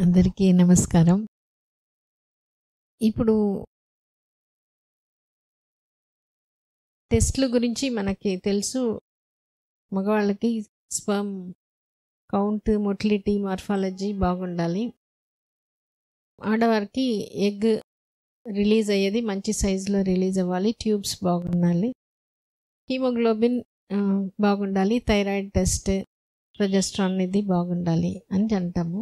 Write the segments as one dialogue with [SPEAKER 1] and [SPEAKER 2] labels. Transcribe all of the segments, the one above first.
[SPEAKER 1] అందరికీ నమస్కారం. ఇప్పుడు టెస్ట్‌ల గురించి మనకి తెలుసు. మగవాళ్ళకి స్పెర్మ్ కౌంట్, మొటిలిటీ, మార్ఫాలజీ బాగుండాలి. ఆడవారికి ఎగ్ రిలీజ్ అయ్యేది మంచి సైజులో రిలీజ్ అవ్వాలి. ట్యూబ్స్ బాగుండాలి. హీమోగ్లోబిన్ బాగుండాలి. థైరాయిడ్ టెస్ట్, ప్రొజెస్ట్రాన్ ఇది బాగుండాలి అని అంటాము.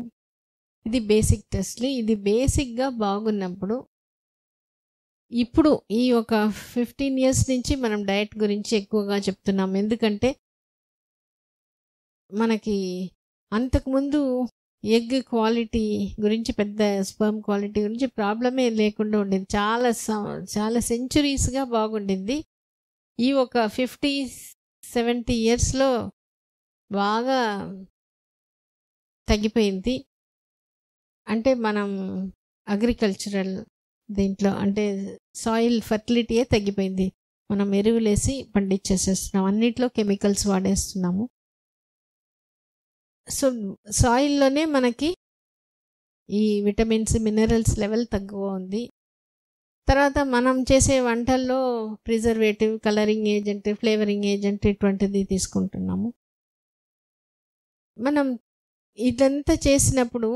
[SPEAKER 1] ఇది బేసిక్ టెస్ట్లు. ఇది బేసిక్గా బాగున్నప్పుడు ఇప్పుడు ఈ ఒక 15 ఇయర్స్ నుంచి మనం డయట్ గురించి ఎక్కువగా చెప్తున్నాం. ఎందుకంటే మనకి అంతకుముందు ఎగ్ క్వాలిటీ గురించి, పెద్ద స్పెర్మ్ క్వాలిటీ గురించి ప్రాబ్లమే లేకుండా ఉండేది. చాలా సెంచురీస్గా బాగుండింది. ఈ ఒక 50-70 ఇయర్స్లో బాగా తగ్గిపోయింది. అంటే మనం అగ్రికల్చరల్ దీంట్లో అంటే సాయిల్ ఫర్టిలిటీయే తగ్గిపోయింది. మనం ఎరువులేసి పండించేసేస్తున్నాం, అన్నిట్లో కెమికల్స్ వాడేస్తున్నాము. సో సాయిల్లోనే మనకి ఈ విటమిన్స్, మినరల్స్ లెవెల్ తక్కువ ఉంది. తర్వాత మనం చేసే వంటల్లో preservative, colouring agent, flavouring agent ఇటువంటిది తీసుకుంటున్నాము. మనం ఇదంతా చేసినప్పుడు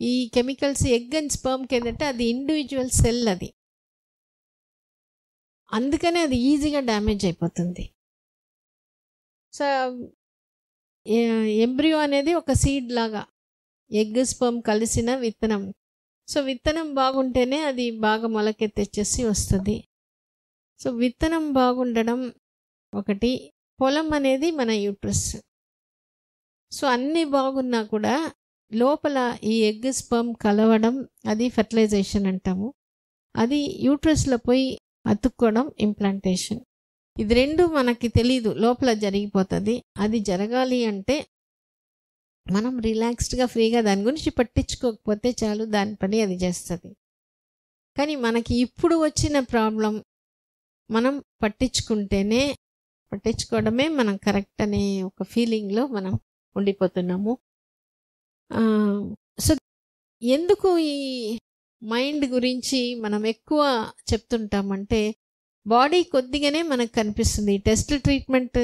[SPEAKER 1] ఈ కెమికల్స్ ఎగ్ అండ్ స్పెర్మ్కి ఏంటంటే అది ఇండివిజువల్ సెల్, అది అందుకనే అది ఈజీగా డ్యామేజ్ అయిపోతుంది. సో ఎంబ్రియో అనేది ఒక సీడ్ లాగా, ఎగ్ స్పెర్మ్ కలిసిన విత్తనం. సో విత్తనం బాగుంటేనే అది బాగా మొలకెత్తేసి వస్తుంది. సో విత్తనం బాగుండడం ఒకటి. పొలం అనేది మన యూట్రస్. సో అన్నీ బాగున్నా కూడా లోపల ఈ ఎగ్ స్పెర్మ్ కలవడం, అది ఫెర్టిలైజేషన్ అంటాము. అది యూట్రస్లో పోయి అతుక్కోవడం ఇంప్లాంటేషన్. ఇది రెండు మనకి తెలీదు, లోపల జరిగిపోతుంది. అది జరగాలి అంటే మనం రిలాక్స్డ్గా, ఫ్రీగా దాని గురించి పట్టించుకోకపోతే చాలు, దాని పని అది చేస్తుంది. కానీ మనకి ఇప్పుడు వచ్చిన ప్రాబ్లం, మనం పట్టించుకోవడమే మనం కరెక్ట్ అనే ఒక ఫీలింగ్లో మనం ఉండిపోతున్నాము. సో ఎందుకు ఈ మైండ్ గురించి మనం ఎక్కువ చెప్తుంటామంటే, బాడీ కొద్దిగానే మనకు కనిపిస్తుంది. టెస్ట్ ట్రీట్మెంట్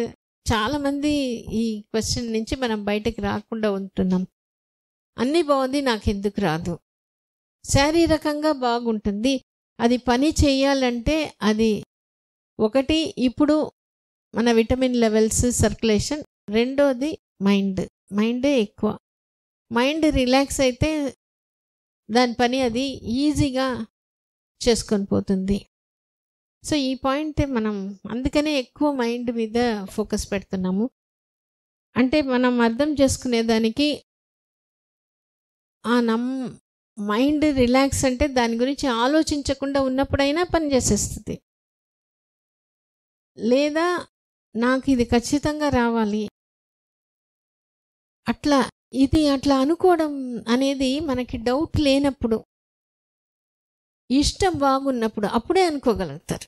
[SPEAKER 1] చాలామంది ఈ క్వశ్చన్ నుంచి మనం బయటకు రాకుండా ఉంటున్నాం. అన్నీ బాగుంది, నాకు ఎందుకు రాదు? శారీరకంగా బాగుంటుంది, అది పని చేయాలంటే అది ఒకటి ఇప్పుడు మన విటమిన్ లెవెల్స్, సర్క్యులేషన్. రెండోది మైండే ఎక్కువ. మైండ్ రిలాక్స్ అయితే దాని పని అది ఈజీగా చేసుకొని పోతుంది. సో ఈ పాయింట్ మనం అందుకనే ఎక్కువ మైండ్ మీద ఫోకస్ పెడుతున్నాము. అంటే మనం అర్థం చేసుకునేదానికి మైండ్ రిలాక్స్ అంటే దాని గురించి ఆలోచించకుండా ఉన్నప్పుడైనా పని చేసేస్తుంది. లేదా నాకు ఇది ఖచ్చితంగా రావాలి, అట్లా అనుకోవడం అనేది మనకి డౌట్ లేనప్పుడు, ఇష్టం బాగున్నప్పుడు అప్పుడే అనుకోగలుగుతారు.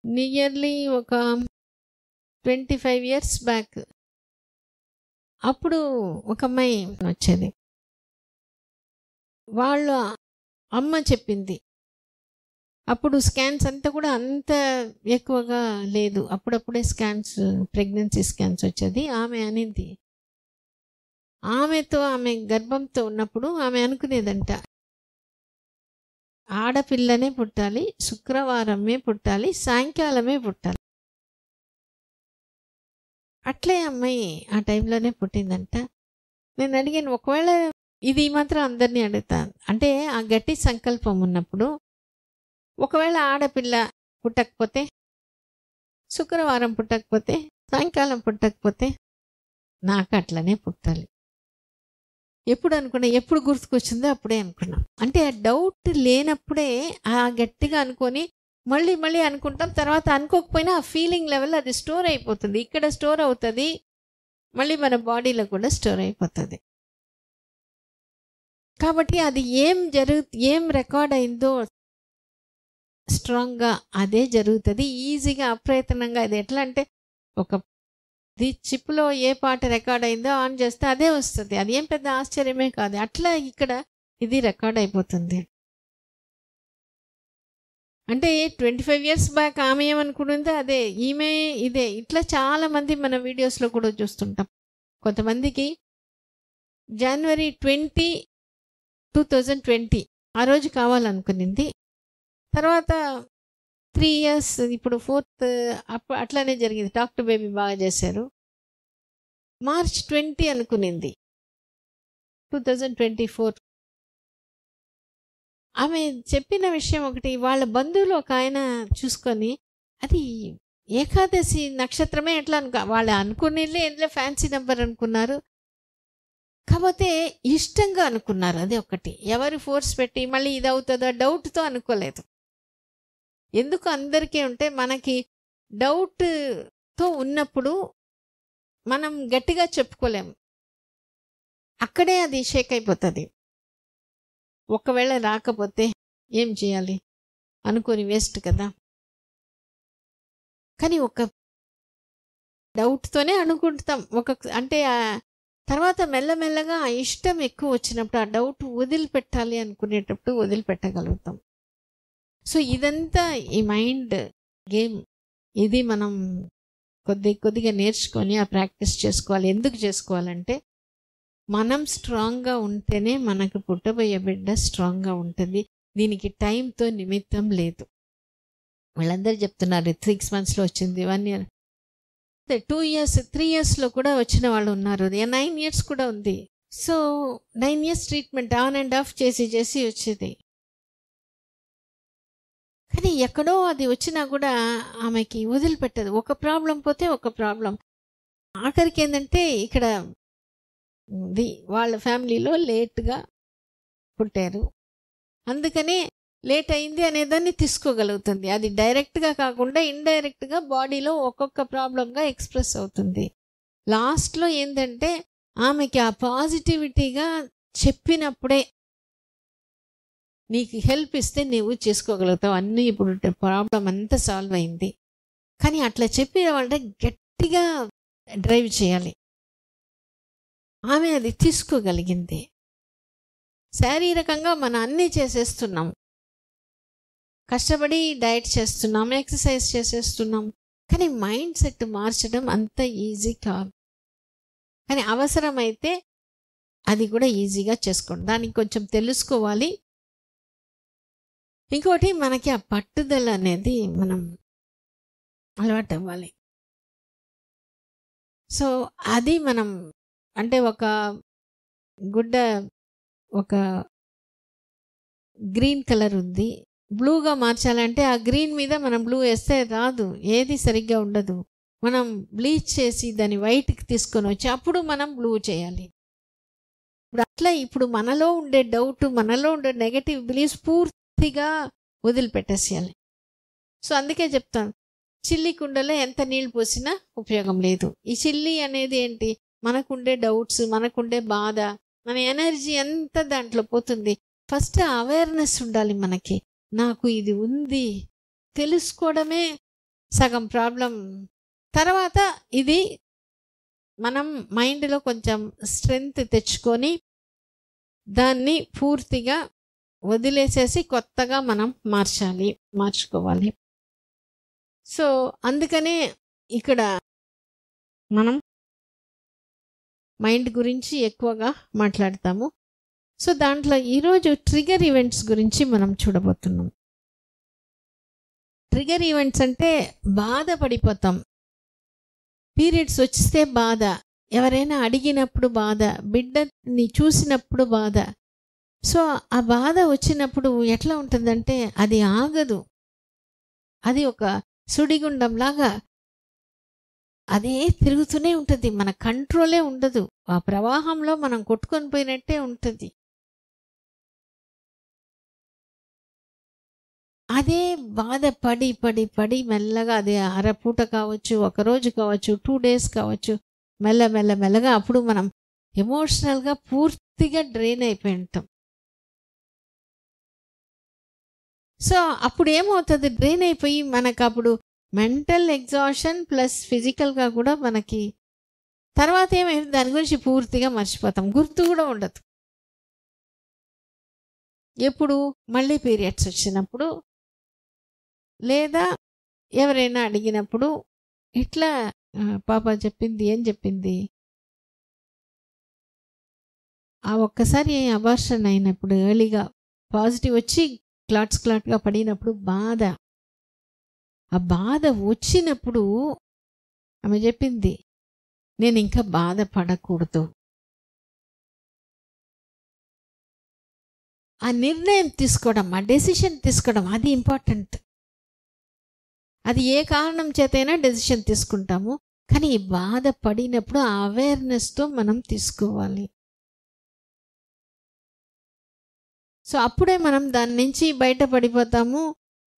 [SPEAKER 1] నియర్లీ ఒక 25 ఇయర్స్ బ్యాక్ అప్పుడు ఒక అమ్మాయి వచ్చేది. వాళ్ళ అమ్మ చెప్పింది. అప్పుడు స్కాన్స్ అంతా కూడా అంత ఎక్కువగా లేదు, అప్పుడప్పుడే స్కాన్స్, ప్రెగ్నెన్సీ స్కాన్స్ వచ్చేది. ఆమె అనింది, ఆమె గర్భంతో ఉన్నప్పుడు ఆమె అనుకునేదంట, ఆడపిల్లనే పుట్టాలి, శుక్రవారమే పుట్టాలి, సాయంకాలమే పుట్టాలి. అట్లే అమ్మాయి ఆ టైంలోనే పుట్టిందంట. నేను అడిగాను, ఒకవేళ ఇది మాత్రం అందరినీ అడుగుతాను, అంటే ఆ గట్టి సంకల్పం ఉన్నప్పుడు ఒకవేళ ఆడపిల్ల పుట్టకపోతే, శుక్రవారం పుట్టకపోతే, సాయంకాలం పుట్టకపోతే, నాకు అట్లనే పుట్టాలి. ఎప్పుడు అనుకున్నా, ఎప్పుడు గుర్తుకొచ్చిందో అప్పుడే అనుకున్నాం. అంటే ఆ డౌట్ లేనప్పుడే ఆ గట్టిగా అనుకొని మళ్ళీ అనుకుంటాం. తర్వాత అనుకోకపోయినా ఆ ఫీలింగ్ లెవెల్ అది స్టోర్ అయిపోతుంది. ఇక్కడ స్టోర్ అవుతుంది, మళ్ళీ మన బాడీలో కూడా స్టోర్ అయిపోతుంది. కాబట్టి అది ఏం రికార్డ్ అయిందో స్ట్రాంగ్గా అదే జరుగుతుంది. ఈజీగా, అప్రయత్నంగా. ఇది ఎట్లా అంటే, ఒక చిప్లో ఏ పాట రికార్డ్ అయిందో ఆన్ చేస్తే అదే వస్తుంది. అది ఏం పెద్ద ఆశ్చర్యమే కాదు. అట్లా ఇక్కడ ఇది రికార్డ్ అయిపోతుంది. అంటే 25 years బ్యాక్ ఆమె ఏమనుకుంటుందో అదే, ఈమె ఇదే. ఇట్లా చాలామంది మన వీడియోస్లో కూడా చూస్తుంటాం. కొంతమందికి January 20, 2020 ఆ రోజు కావాలనుకునింది. తర్వాత 3 years, ఇప్పుడు 4th అట్లానే జరిగింది. టాక్ టు బేబీ బాగా చేశారు. March 20 అనుకునింది, 2024. ఆమె చెప్పిన విషయం ఒకటి, వాళ్ళ బంధువులు ఒక ఆయన చూసుకొని, అది ఏకాదశి నక్షత్రమే ఎట్లా వాళ్ళు అనుకునేలే ఎందులో ఫ్యాన్సీ నెంబర్ అనుకున్నారు, కాకపోతే ఇష్టంగా అనుకున్నారు. అదే ఒకటి, ఎవరు ఫోర్స్ పెట్టి మళ్ళీ ఇది అవుతుందా డౌట్తో అనుకోలేదు. ఎందుకు అందరికీ ఉంటే మనకి డౌట్తో ఉన్నప్పుడు మనం గట్టిగా చెప్పుకోలేము, అక్కడే అది షేక్ అయిపోతుంది. ఒకవేళ రాకపోతే ఏం చేయాలి అనుకొని వేస్ట్ కదా. కానీ ఒక డౌట్తోనే అనుకుంటాం. అంటే తర్వాత మెల్లమెల్లగా ఆ ఇష్టం ఎక్కువ వచ్చినప్పుడు ఆ డౌట్ వదిలిపెట్టాలి అనుకునేటప్పుడు వదిలిపెట్టగలుగుతాం. సో ఇదంతా ఈ మైండ్ గేమ్. ఇది మనం కొద్దిగా నేర్చుకొని ఆ ప్రాక్టీస్ చేసుకోవాలి. ఎందుకు చేసుకోవాలంటే మనం స్ట్రాంగ్గా ఉంటేనే మనకు పుట్టబోయే బిడ్డ స్ట్రాంగ్గా ఉంటుంది. దీనికి టైంతో నిమిత్తం లేదు. వాళ్ళందరూ చెప్తున్నారు 6 monthsలో వచ్చింది, 1 year, 2 years, 3 yearsలో కూడా వచ్చిన వాళ్ళు ఉన్నారు, 9 years కూడా ఉంది. So 9 years treatment on and of చేసి వచ్చేది. కానీ ఎక్కడో అది వచ్చినా కూడా ఆమెకి వదిలిపెట్టదు. ఒక ప్రాబ్లం పోతే ఒక ప్రాబ్లం. ఆఖరికి ఏంటంటే ఇక్కడ వాళ్ళ ఫ్యామిలీలో లేట్గా పుట్టారు, అందుకనే లేట్ అయింది అనేదాన్ని తీసుకోగలుగుతుంది. అది డైరెక్ట్గా కాకుండా ఇండైరెక్ట్గా బాడీలో ఒక్కొక్క ప్రాబ్లంగా ఎక్స్ప్రెస్ అవుతుంది. లాస్ట్లో ఏంటంటే ఆమెకి ఆ పాజిటివిటీగా చెప్పినప్పుడే నీకు హెల్ప్ ఇస్తే నువ్వు చేసుకోగలుగుతావు అన్నీ, ఇప్పుడు ప్రాబ్లం అంతా సాల్వ్ అయింది. కానీ అట్లా చెప్పిన వాళ్ళంటే గట్టిగా డ్రైవ్ చేయాలి. ఆమె అది తీసుకోగలిగింది. శారీరకంగా మనం అన్నీ చేసేస్తున్నాం, కష్టపడి డైట్ చేస్తున్నాం, ఎక్సర్సైజ్ చేసేస్తున్నాం, కానీ మైండ్ సెట్ మార్చడం అంత ఈజీ కాదు. కానీ అవసరమైతే అది కూడా ఈజీగా చేసుకోండి. దానికి కొంచెం తెలుసుకోవాలి. ఇంకోటి, మనకి ఆ పట్టుదల అనేది మనం అలవాటు అవ్వాలి. సో అది మనం అంటే ఒక గుడ్డ ఒక గ్రీన్ కలర్ ఉంది, బ్లూగా మార్చాలంటే ఆ గ్రీన్ మీద మనం బ్లూ వేస్తే రాదు, ఏది సరిగ్గా ఉండదు. మనం బ్లీచ్ చేసి దాన్ని వైట్కి తీసుకొని వచ్చి అప్పుడు మనం బ్లూ చేయాలి. ఇప్పుడు అట్లా ఇప్పుడు మనలో ఉండే డౌట్, మనలో ఉండే నెగటివ్ బిలీఫ్స్ పూర్తిగా వదిలిపెట్టేసేయాలి. సో అందుకే చెప్తాను, చిల్లి కుండలో ఎంత నీళ్ళు పోసినా ఉపయోగం లేదు. ఈ చిల్లి అనేది ఏంటి, మనకుండే డౌట్స్, మనకుండే బాధ, మన ఎనర్జీ అంతా దాంట్లో పోతుంది. ఫస్ట్ అవేర్నెస్ ఉండాలి మనకి, నాకు ఇది ఉంది తెలుసుకోవడమే సగం ప్రాబ్లం. తర్వాత ఇది మనం మైండ్లో కొంచెం స్ట్రెంగ్త్ తెచ్చుకొని దాన్ని పూర్తిగా వదిలేసేసి కొత్తగా మనం మార్చుకోవాలి. సో అందుకనే ఇక్కడ మనం మైండ్ గురించి ఎక్కువగా మాట్లాడతాము. సో దాంట్లో ఈరోజు ట్రిగర్ ఈవెంట్స్ గురించి మనం చూడబోతున్నాం. ట్రిగర్ ఈవెంట్స్ అంటే బాధపడిపోతాం, పీరియడ్స్ వచ్చిస్తే బాధ, ఎవరైనా అడిగినప్పుడు బాధ, బిడ్డని చూసినప్పుడు బాధ. సో ఆ బాధ వచ్చినప్పుడు ఎట్లా ఉంటుందంటే అది ఆగదు, అది ఒక సుడిగుండంలాగా అదే తిరుగుతూనే ఉంటుంది, మన కంట్రోలే ఉండదు, ఆ ప్రవాహంలో మనం కొట్టుకొని పోయినట్టే ఉంటుంది. అదే బాధ పడి పడి పడి మెల్లగా, అది అరపూట కావచ్చు, ఒకరోజు కావచ్చు, 2 days కావచ్చు, మెల్లగా అప్పుడు మనం ఎమోషనల్గా పూర్తిగా డ్రైన్ అయిపోయి ఉంటాం. సో అప్పుడు ఏమవుతుంది, డ్రైన్ అయిపోయి మనకు అప్పుడు మెంటల్ ఎగ్జాషన్ ప్లస్ ఫిజికల్గా కూడా మనకి తర్వాత ఏమైంది దాని గురించి పూర్తిగా మర్చిపోతాం, గుర్తు కూడా ఉండదు. ఎప్పుడు మళ్ళీ పీరియడ్స్ వచ్చినప్పుడు, లేదా ఎవరైనా అడిగినప్పుడు ఇట్లా పాప చెప్పింది. ఏం చెప్పింది? ఆ ఒక్కసారి అబార్షన్ అయినప్పుడు ఎర్లీగా పాజిటివ్ వచ్చి క్లాట్గా పడినప్పుడు బాధ, ఆ బాధ వచ్చినప్పుడు ఆమె చెప్పింది, నేను ఇంకా బాధపడకూడదు. ఆ నిర్ణయం తీసుకోవడం, ఆ డెసిషన్ తీసుకోవడం, అది ఇంపార్టెంట్. అది ఏ కారణం చేతైనా డెసిషన్ తీసుకుంటాము, కానీ ఈ బాధ పడినప్పుడు ఆ అవేర్నెస్తో మనం తీసుకోవాలి. సో అప్పుడే మనం దాని నుంచి బయటపడిపోతాము.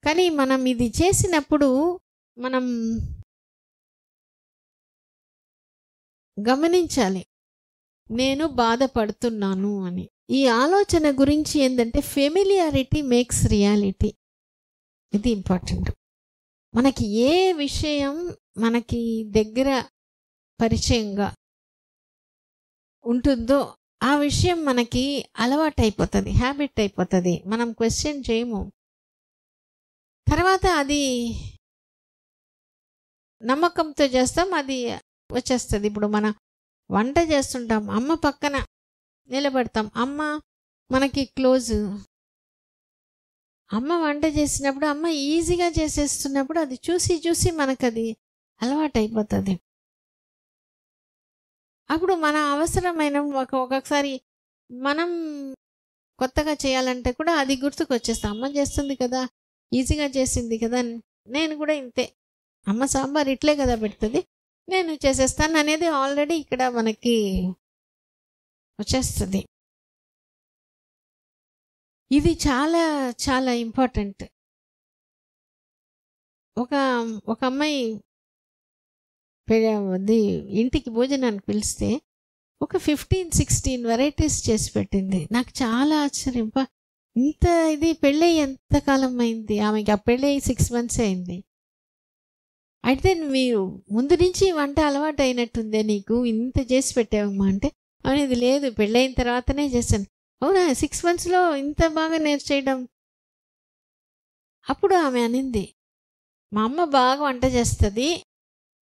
[SPEAKER 1] కానీ మనం ఇది చేసినప్పుడు మనం గమనించాలి, నేను బాధపడుతున్నాను అని. ఈ ఆలోచన గురించి ఏంటంటే ఫెమిలియారిటీ మేక్స్ రియాలిటీ. ఇది ఇంపార్టెంట్. మనకి ఏ విషయం మనకి దగ్గర పరిచయంగా ఉంటుందో ఆ విషయం మనకి అలవాటు అయిపోతుంది, హ్యాబిట్ అయిపోతుంది. మనం క్వశ్చన్ చేయము. తర్వాత అది నమ్మకంతో చేస్తాం, అది వచ్చేస్తుంది. ఇప్పుడు మన వంట చేస్తుంటాం, అమ్మ పక్కన నిలబడతాం, అమ్మ మనకి క్లోజ్. అమ్మ వంట చేసినప్పుడు అమ్మ ఈజీగా చేసేస్తున్నప్పుడు అది చూసి చూసి మనకు అది అలవాటు అయిపోతుంది. అప్పుడు మన అవసరమైన ఒక్కొక్కసారి మనం కొత్తగా చేయాలంటే కూడా అది గుర్తుకు వచ్చేస్తాం. అమ్మ చేస్తుంది కదా, ఈజీగా చేసింది కదా, నేను కూడా ఇంతే, అమ్మ సాంబార్ ఇట్లే కదా పెడుతుంది, నేను చేసేస్తాను అనేది ఆల్రెడీ ఇక్కడ మనకి వచ్చేస్తుంది. ఇది చాలా చాలా ఇంపార్టెంట్. ఒక అమ్మాయి ఇంటికి భోజనానికి పిలిస్తే ఒక 15-16 వెరైటీస్ చేసి పెట్టింది. నాకు చాలా ఆశ్చర్యం. ఇంత ఇది పెళ్ళి ఎంతకాలం అయింది ఆమెకి? ఆ పెళ్ళి 6 months అయింది. అయితే మీరు ముందు నుంచి వంట అలవాటు అయినట్టుందే, నీకు ఇంత చేసి పెట్టావమ్మా అంటే, అనేది లేదు, పెళ్ళైన తర్వాతనే చేశాను. అవునా, 6 monthsలో ఇంత బాగా నేర్చేయడం? అప్పుడు ఆమె అనింది, మా అమ్మ బాగా వంట చేస్తుంది,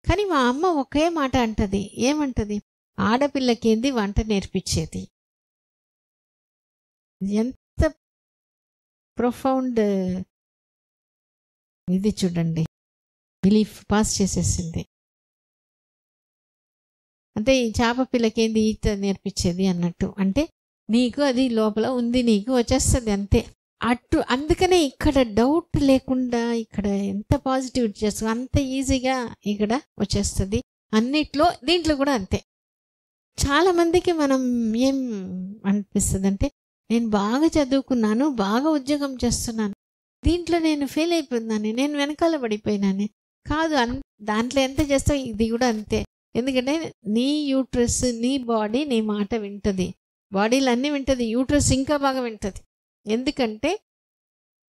[SPEAKER 1] కానీ మా అమ్మ ఒకే మాట అంటది. ఏమంటది? ఆడపిల్లకేంది వంట నేర్పించేది. ఎంత ప్రొఫౌండ్ ఇది చూడండి, బిలీఫ్ పాస్ చేసేసింది. అంటే ఈ చేప పిల్లకేంది ఈత నేర్పించేది అన్నట్టు. అంటే నీకు అది లోపల ఉంది, నీకు వచ్చేస్తుంది అంతే. అందుకనే ఇక్కడ డౌట్ లేకుండా, ఇక్కడ ఎంత పాజిటివిటీ చేస్తుంది అంత ఈజీగా ఇక్కడ వచ్చేస్తుంది అన్నిట్లో. దీంట్లో కూడా అంతే. చాలామందికి మనం ఏం అనిపిస్తుంది అంటే, నేను బాగా చదువుకున్నాను, బాగా ఉద్యోగం చేస్తున్నాను, దీంట్లో నేను ఫెయిల్ అయిపోయిందని, నేను వెనకాల పడిపోయినాను. కాదు, దాంట్లో ఎంత చేస్తావు ఇది కూడా అంతే. ఎందుకంటే నీ యూట్రస్, నీ బాడీ నీ మాట వింటుంది. బాడీలు అన్నీ వింటుంది, యూట్రస్ ఇంకా బాగా వింటుంది. ఎందుకంటే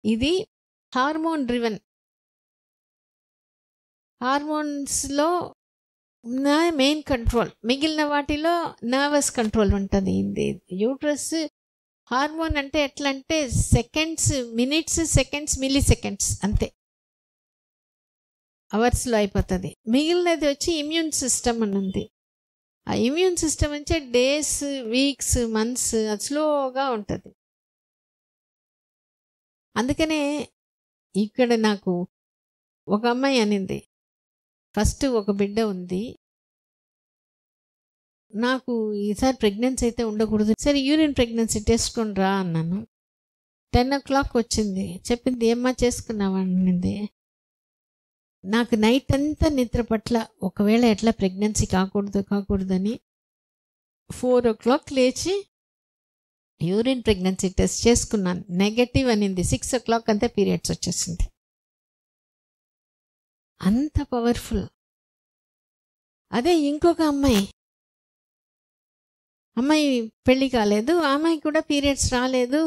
[SPEAKER 1] ఇది హార్మోన్ డ్రివెన్. హార్మోన్స్లో మెయిన్ కంట్రోల్, మిగిలిన వాటిలో నర్వస్ కంట్రోల్ ఉంటుంది. యూట్రస్ హార్మోన్ అంటే ఎట్లా అంటే seconds, minutes, seconds, milli seconds అంతే, అవర్స్లో అయిపోతుంది. మిగిలినది వచ్చి ఇమ్యూన్ సిస్టమ్ అని ఉంది. ఆ ఇమ్యూన్ సిస్టమ్ వచ్చే డేస్, వీక్స్, మంత్స్, అది స్లోగా ఉంటుంది. అందుకనే ఇక్కడ నాకు ఒక అమ్మాయి అనింది, ఫస్ట్ ఒక బిడ్డ ఉంది, నాకు ఈసారి ప్రెగ్నెన్సీ అయితే ఉండకూడదు, సరే యూరిన్ ప్రెగ్నెన్సీ చేసుకుని రా అన్నాను. 10 o'clock వచ్చింది, చెప్పింది ఏమ్మా చేసుకున్నావా అనింది. నాకు నైట్ అంతా నిద్ర పట్ల, ఒకవేళ ఎట్లా ప్రెగ్నెన్సీ కాకూడదని 4 o'clock లేచి యూరిన్ ప్రెగ్నెన్సీ టెస్ట్ చేసుకున్నాను, నెగటివ్ అనింది. 6 o'clock అంతా పీరియడ్స్ వచ్చేసింది. అంత పవర్ఫుల్. అదే ఇంకొక అమ్మాయి పెళ్ళి కాలేదు, అమ్మాయి కూడా పీరియడ్స్ రాలేదు,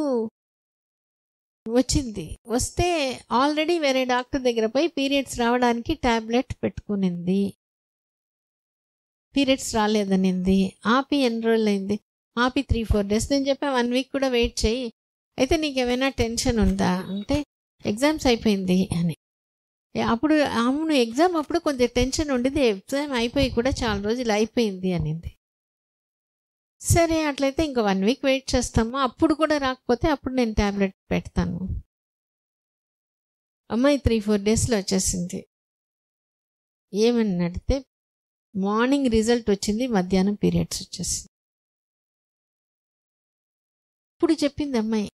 [SPEAKER 1] వచ్చింది. వస్తే ఆల్రెడీ వేరే డాక్టర్ దగ్గర పోయి పీరియడ్స్ రావడానికి టాబ్లెట్ పెట్టుకునింది, పీరియడ్స్ రాలేదనింది. ఆపి ఎన్రోల్ అయింది, ఆపి 3-4 days. నేను చెప్పా 1 week కూడా వెయిట్ చేయి, అయితే నీకేమైనా టెన్షన్ ఉందా అంటే ఎగ్జామ్స్ అయిపోయింది అని. అప్పుడు అవును ఎగ్జామ్ అప్పుడు కొంచెం టెన్షన్ ఉండేది, ఎగ్జామ్ అయిపోయి కూడా చాలా రోజులు అయిపోయింది అనింది. సరే అట్లయితే ఇంకో 1 వీక్ వెయిట్ చేస్తాము, అప్పుడు కూడా రాకపోతే అప్పుడు నేను ట్యాబ్లెట్ పెడతాను. అమ్మాయి 3-4 డేస్లో వచ్చేసింది. ఏమని అడిగితే మార్నింగ్ రిజల్ట్ వచ్చింది, మధ్యాహ్నం పీరియడ్స్ వచ్చేసింది. ఇప్పుడు చెప్పింది అమ్మాయి,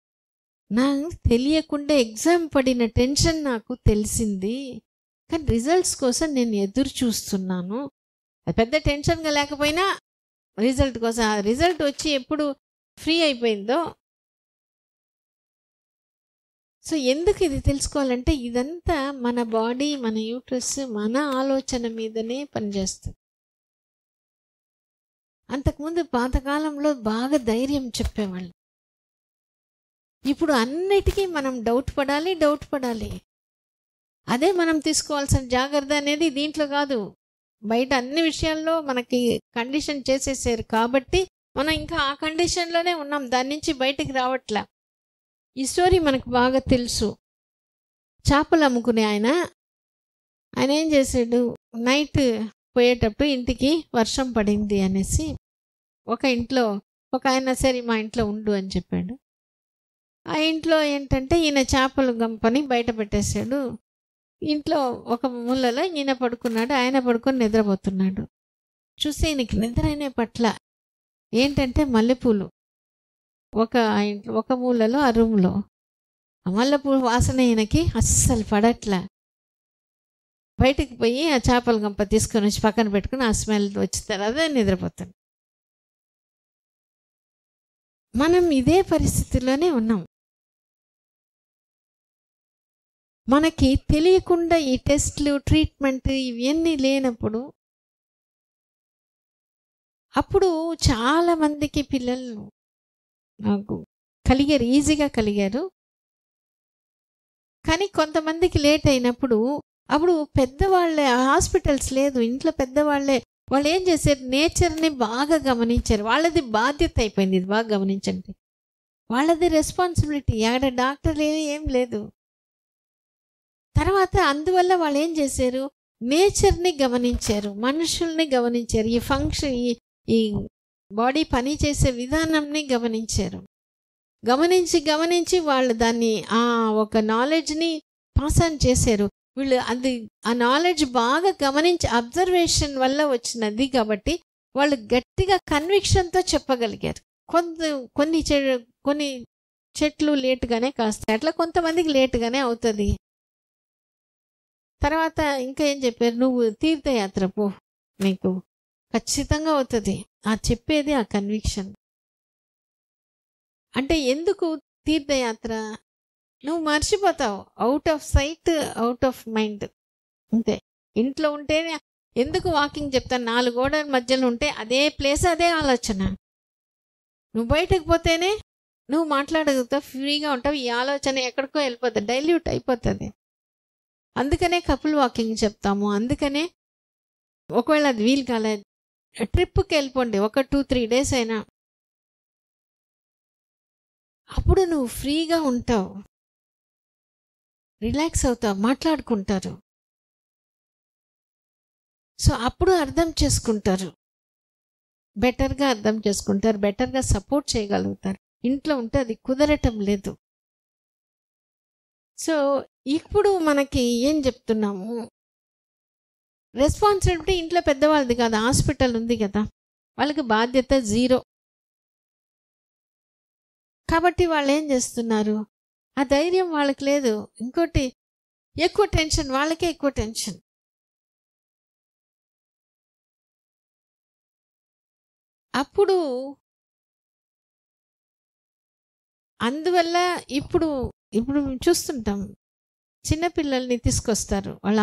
[SPEAKER 1] నాకు తెలియకుండా ఎగ్జామ్ పడిన టెన్షన్ నాకు తెలిసింది, కానీ రిజల్ట్స్ కోసం నేను ఎదురు చూస్తున్నాను. అది పెద్ద టెన్షన్గా లేకపోయినా రిజల్ట్ కోసం, ఆ రిజల్ట్ వచ్చి ఎప్పుడు ఫ్రీ అయిపోయిందో. సో ఎందుకు ఇది తెలుసుకోవాలంటే ఇదంతా మన బాడీ, మన యూట్రస్, మన ఆలోచన మీదనే పనిచేస్తుంది. అంతకుముందు పాతకాలంలో బాగా ధైర్యం చెప్పేవాళ్ళు. ఇప్పుడు అన్నిటికీ మనం డౌట్ పడాలి. అదే మనం తీసుకోవాల్సిన జాగ్రత్త అనేది దీంట్లో కాదు, బయట అన్ని విషయాల్లో మనకి కండిషన్ చేసేసారు కాబట్టి మనం ఇంకా ఆ కండిషన్లోనే ఉన్నాం, దాని నుంచి బయటికి రావట్లా. ఈ స్టోరీ మనకు బాగా తెలుసు. చేపలు అమ్ముకునే ఆయన ఏం చేశాడు, నైట్ పోయేటప్పుడు ఇంటికి వర్షం పడింది అనేసి ఒక ఇంట్లో ఒక ఆయన సరే మా ఇంట్లో ఉండు అని చెప్పాడు. ఆ ఇంట్లో ఏంటంటే ఈయన చేపలు గంపని బయట పెట్టేశాడు. ఇంట్లో ఒక మూలలో ఈయన పడుకున్నాడు, ఆయన పడుకొని నిద్రపోతున్నాడు. చూస్తే ఈయనకి నిద్రైన పట్ల ఏంటంటే మల్లెపూలు ఒక మూలలో ఆ రూమ్లో ఆ మల్లెపూలు వాసన ఈయనకి అస్సలు పడట్లా. బయటికి పోయి ఆ చేపల గంప తీసుకొని వచ్చి పక్కన పెట్టుకుని ఆ స్మెల్ వచ్చిన అదే నిద్రపోతాడు. మనం ఇదే పరిస్థితిలోనే ఉన్నాం. మనకి తెలియకుండా ఈ టెస్ట్లు, ట్రీట్మెంట్ ఇవన్నీ లేనప్పుడు అప్పుడు చాలామందికి పిల్లలు నాకు కలిగారు, ఈజీగా కలిగారు. కానీ కొంతమందికి లేట్ అయినప్పుడు అప్పుడు పెద్దవాళ్ళే, హాస్పిటల్స్ లేదు, ఇంట్లో పెద్దవాళ్ళే, వాళ్ళు ఏం చేశారు, నేచర్ని బాగా గమనించారు. వాళ్ళది బాధ్యత అయిపోయింది, ఇది బాగా గమనించండి, వాళ్ళది రెస్పాన్సిబిలిటీ. ఆడ డాక్టర్ ఏం లేదు. తర్వాత అందువల్ల వాళ్ళు ఏం చేశారు, నేచర్ని గమనించారు, మనుషుల్ని గమనించారు, ఈ ఫంక్షన్ ఈ బాడీ పని చేసే విధానంని గమనించారు. గమనించి వాళ్ళు దాన్ని ఒక నాలెడ్జ్ని పాస్ ఆన్ చేశారు. వీళ్ళు ఆ నాలెడ్జ్ బాగా గమనించి అబ్జర్వేషన్ వల్ల వచ్చినది కాబట్టి వాళ్ళు గట్టిగా కన్విక్షన్తో చెప్పగలిగారు. కొన్ని చెట్లు లేటుగానే కాస్తాయి, అట్లా కొంతమందికి లేటుగానే అవుతుంది. తర్వాత ఇంకా ఏం చెప్పారు, నువ్వు తీర్థయాత్ర పో, నీకు ఖచ్చితంగా అవుతుంది. ఆ చెప్పేది ఆ కన్విక్షన్. అంటే ఎందుకు తీర్థయాత్ర, నువ్వు మర్చిపోతావు, out of sight out of mind. అంతే. ఇంట్లో ఉంటేనే ఎందుకు వాకింగ్ చెప్తాను, 4 గోడల మధ్యలో ఉంటే అదే ప్లేస్, అదే ఆలోచన. నువ్వు బయటకు పోతేనే నువ్వు మాట్లాడగలుగుతావు, ఫ్రీగా ఉంటావు, ఈ ఆలోచన ఎక్కడికో వెళ్ళిపోతుంది, డైల్యూట్ అయిపోతుంది. అందుకనే కపుల్ వాకింగ్ చెప్తాము. అందుకనే ఒకవేళ అది వీలు కాలేదు, ట్రిప్కి వెళ్ళిపోండి, ఒక 2-3 డేస్ అయినా, అప్పుడు నువ్వు ఫ్రీగా ఉంటావు, రిలాక్స్ అవుతావు, మాట్లాడుకుంటారు. సో అప్పుడు అర్థం చేసుకుంటారు, బెటర్గా అర్థం చేసుకుంటారు, బెటర్గా సపోర్ట్ చేయగలుగుతారు. ఇంట్లో ఉంటే అది కుదరటం లేదు. సో ఇప్పుడు మనకి ఏం చెప్తున్నాము, రెస్పాన్సిబిలిటీ ఇంట్లో పెద్దవాళ్ళది కాదు, హాస్పిటల్ ఉంది కదా, వాళ్ళకి బాధ్యత 0. కాబట్టి వాళ్ళు ఏం చేస్తున్నారు, ఆ ధైర్యం వాళ్ళకి లేదు. ఇంకోటి ఎక్కువ టెన్షన్, వాళ్ళకే ఎక్కువ టెన్షన్. అప్పుడు అందువల్ల ఇప్పుడు చూస్తుంటాం, చిన్నపిల్లల్ని తీసుకొస్తారు వాళ్ళ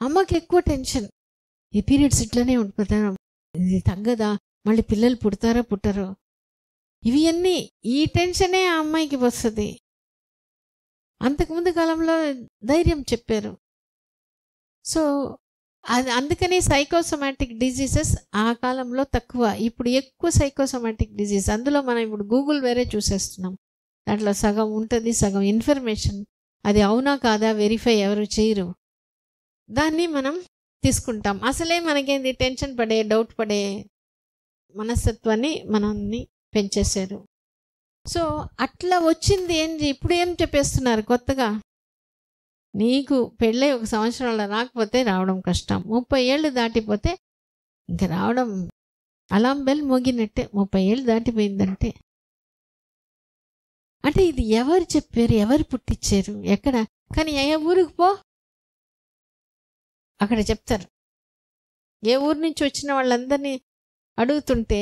[SPEAKER 1] అమ్మకి ఎక్కువ టెన్షన్, ఈ పీరియడ్స్ ఇట్లనే ఉండిపోతారు, ఇది తగ్గదా, మళ్ళీ పిల్లలు పుట్టరో, ఇవి అన్నీ ఈ టెన్షనే ఆ అమ్మాయికి వస్తుంది. అంతకుముందు కాలంలో ధైర్యం చెప్పారు. సో అందుకని సైకోసోమాటిక్ డిజీజెస్ ఆ కాలంలో తక్కువ, ఇప్పుడు ఎక్కువ సైకోసోమాటిక్ డిజీజ్. అందులో మనం ఇప్పుడు గూగుల్ వేరే చూసేస్తున్నాం. దాంట్లో సగం ఉంటుంది, సగం ఇన్ఫర్మేషన్. అది అవునా కాదా వెరిఫై ఎవరు చేయరు. దాన్ని మనం తీసుకుంటాం. అసలే మనకేంది టెన్షన్ పడే, డౌట్ పడే మనస్తత్వాన్ని మనల్ని పెంచేశారు. సో అట్లా వచ్చింది ఏంటి, ఇప్పుడు ఏం చెప్పేస్తున్నారు కొత్తగా, నీకు పెళ్ళై 1 సంవత్సరంలో రాకపోతే రావడం కష్టం, 30 ఏళ్ళు దాటిపోతే ఇంకా రావడం అలాం బెల్ మోగినట్టే. 30 ఏళ్ళు దాటిపోయిందంటే అంటే ఇది ఎవరు చెప్పారు, ఎవరు పుట్టించారు, ఎక్కడ? కానీ ఏ ఊరికి పో అక్కడ చెప్తారు. ఏ ఊరు నుంచి వచ్చిన వాళ్ళందరినీ అడుగుతుంటే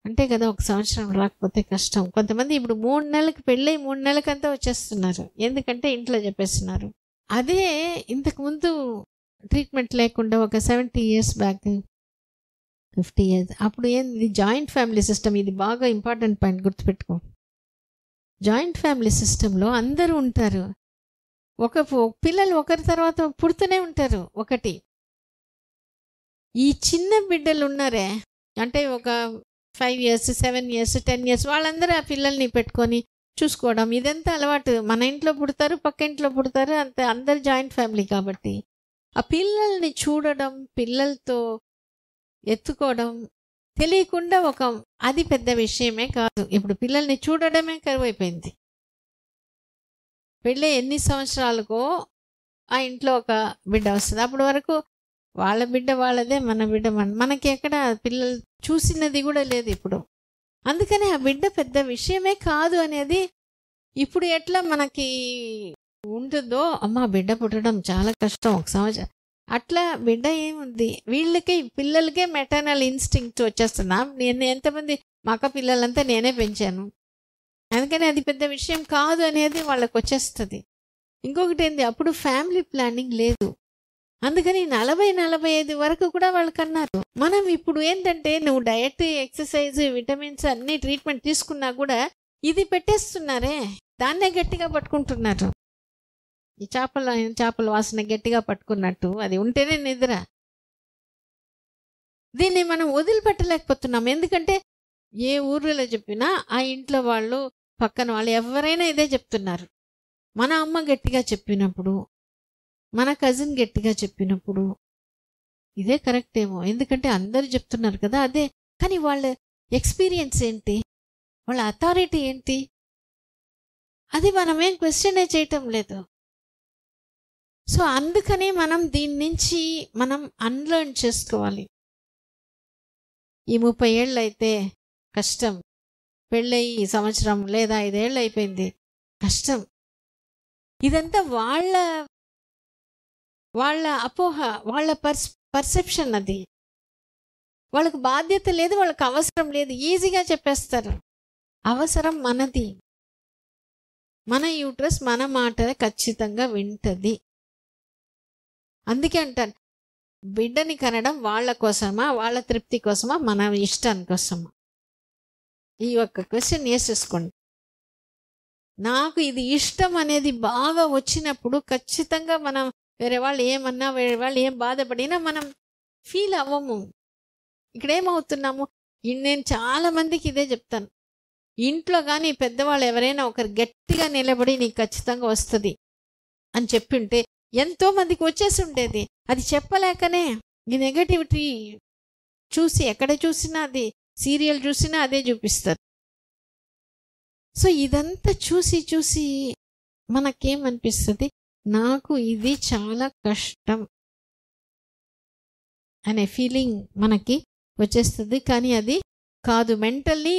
[SPEAKER 1] అంటే కదా 1 సంవత్సరం రాకపోతే కష్టం. కొంతమంది ఇప్పుడు 3 నెలలకు పెళ్ళై 3 నెలలకంతా వచ్చేస్తున్నారు. ఎందుకంటే ఇంట్లో చెప్పేస్తున్నారు. అదే ఇంతకుముందు ట్రీట్మెంట్ లేకుండా ఒక 70 ఇయర్స్ బ్యాక్, 50 ఇయర్స్ అప్పుడు ఏంది జాయింట్ ఫ్యామిలీ సిస్టమ్. ఇది బాగా ఇంపార్టెంట్ పాయింట్, గుర్తుపెట్టుకో. జాయింట్ ఫ్యామిలీ సిస్టంలో అందరూ ఉంటారు. పిల్లలు ఒకరి తర్వాత పుడుతూనే ఉంటారు. ఒకటి ఈ చిన్న బిడ్డలు ఉన్నారే, అంటే ఒక 5 ఇయర్స్ 7 ఇయర్స్ 10 ఇయర్స్ వాళ్ళందరూ ఆ పిల్లల్ని పెట్టుకొని చూసుకోవడం, ఇదంతా అలవాటు. మన ఇంట్లో పుడతారు, పక్క ఇంట్లో పుడతారు, అంతే. అందరు జాయింట్ ఫ్యామిలీ కాబట్టి ఆ పిల్లల్ని చూడడం, పిల్లలతో ఎత్తుకోవడం తెలియకుండా అది పెద్ద విషయమే కాదు. ఇప్పుడు పిల్లల్ని చూడడమే కరువైపోయింది. పెళ్ళి ఎన్ని సంవత్సరాలకో ఆ ఇంట్లో ఒక బిడ్డ వస్తుంది. అప్పటి వరకు వాళ్ళ బిడ్డ వాళ్ళదే, మన బిడ్డ మనకి ఎక్కడ పిల్లలు చూసినది కూడా లేదు ఇప్పుడు. అందుకని ఆ బిడ్డ పెద్ద విషయమే కాదు అనేది ఇప్పుడు ఎట్లా మనకి ఉంటుందో, అమ్మ బిడ్డ పుట్టడం చాలా కష్టం 1 సంవత్సరం, అట్లా బిడ్డ ఏముంది వీళ్ళకి, పిల్లలకే మెటర్నల్ ఇన్స్టింక్ట్ వచ్చేస్తున్నా. నేను ఎంతమంది మా అక్క పిల్లలంతా నేనే పెంచాను, అందుకని అది పెద్ద విషయం కాదు అనేది వాళ్ళకి వచ్చేస్తుంది. ఇంకొకటి ఏంది, అప్పుడు ఫ్యామిలీ ప్లానింగ్ లేదు. అందుకని 40-45 వరకు కూడా వాళ్ళకి అన్నారు. మనం ఇప్పుడు ఏంటంటే నువ్వు డయట్, ఎక్సర్సైజ్, విటమిన్స్ అన్ని ట్రీట్మెంట్ తీసుకున్నా కూడా ఇది పెట్టేస్తున్నారే, దాన్నే గట్టిగా పట్టుకుంటున్నారు. ఈ చేపల వాసన గట్టిగా పట్టుకున్నట్టు అది ఉంటేనే నిద్ర. దీన్ని మనం వదిలిపెట్టలేకపోతున్నాం. ఎందుకంటే ఏ ఊర్లో చెప్పినా ఆ ఇంట్లో వాళ్ళు, పక్కన వాళ్ళు ఎవరైనా ఇదే చెప్తున్నారు. మన అమ్మ గట్టిగా చెప్పినప్పుడు, మన కజిన్ గట్టిగా చెప్పినప్పుడు ఇదే కరెక్ట్ ఏమో, ఎందుకంటే అందరు చెప్తున్నారు కదా అదే. కానీ వాళ్ళ ఎక్స్పీరియన్స్ ఏంటి, వాళ్ళ అథారిటీ ఏంటి, అది మనం ఏం క్వశ్చనే చేయటం లేదు. సో అందుకని మనం దీని నుంచి మనం అన్లర్న్ చేసుకోవాలి. ఈ 30 ఏళ్ళు అయితే కష్టం, పెళ్ళయి సంవత్సరం లేదా 5 ఏళ్ళు అయిపోయింది కష్టం. ఇదంతా వాళ్ళ అపోహ, వాళ్ళ పర్సెప్షన్. అది వాళ్ళకు బాధ్యత లేదు, వాళ్ళకి అవసరం లేదు, ఈజీగా చెప్పేస్తారు. అవసరం మనది. మన యూట్రస్ మన మాట ఖచ్చితంగా వింటది. అందుకే అంటాను, బిడ్డని కనడం వాళ్ళ కోసమా, వాళ్ళ తృప్తి కోసమా, మన ఇష్టాని కోసమా? ఈ ఒక్క క్వశ్చన్ వేసేసుకోండి. నాకు ఇది ఇష్టం అనేది బాగా వచ్చినప్పుడు ఖచ్చితంగా మనం వేరే వాళ్ళు ఏమన్నా, వేరే వాళ్ళు ఏం బాధపడినా మనం ఫీల్ అవ్వము. ఇక్కడ ఏమవుతున్నాము, నేను చాలా మందికి ఇదే చెప్తాను. ఇంట్లో కానీ పెద్దవాళ్ళు ఎవరైనా ఒకరు గట్టిగా నిలబడి నీకు ఖచ్చితంగా వస్తుంది అని చెప్పింటే ఎంతో మందికి వచ్చేసి ఉండేది. అది చెప్పలేకనే ఈ నెగటివిటీ చూసి, ఎక్కడ చూసినా అది, సీరియల్ చూసినా అదే చూపిస్తారు. సో ఇదంతా చూసి చూసి మనకేమనిపిస్తుంది, నాకు ఇది చాలా కష్టం అనే ఫీలింగ్ మనకి వచ్చేస్తుంది. కానీ అది కాదు, మెంటల్లీ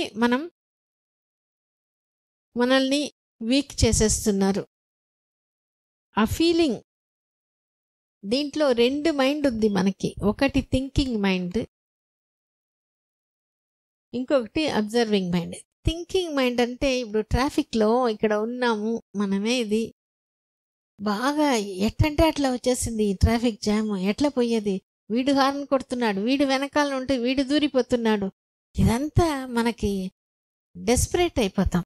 [SPEAKER 1] మనల్ని వీక్ చేసేస్తున్నారు ఆ ఫీలింగ్. దీంట్లో 2 మైండ్ ఉంది మనకి. ఒకటి థింకింగ్ మైండ్, ఇంకొకటి అబ్జర్వింగ్ మైండ్. థింకింగ్ మైండ్ అంటే ఇప్పుడు ట్రాఫిక్లో ఇక్కడ ఉన్నాము మనమే, ఇది బాగా ఎట్లంటే అట్లా వచ్చేసింది ఈ ట్రాఫిక్ జామ్, ఎట్లా పోయేది, వీడు హార్న్ కొడుతున్నాడు, వీడు వెనకాల ఉంటే వీడు దూరిపోతున్నాడు. ఇదంతా మనకి డెస్పరేట్ అయిపోతాం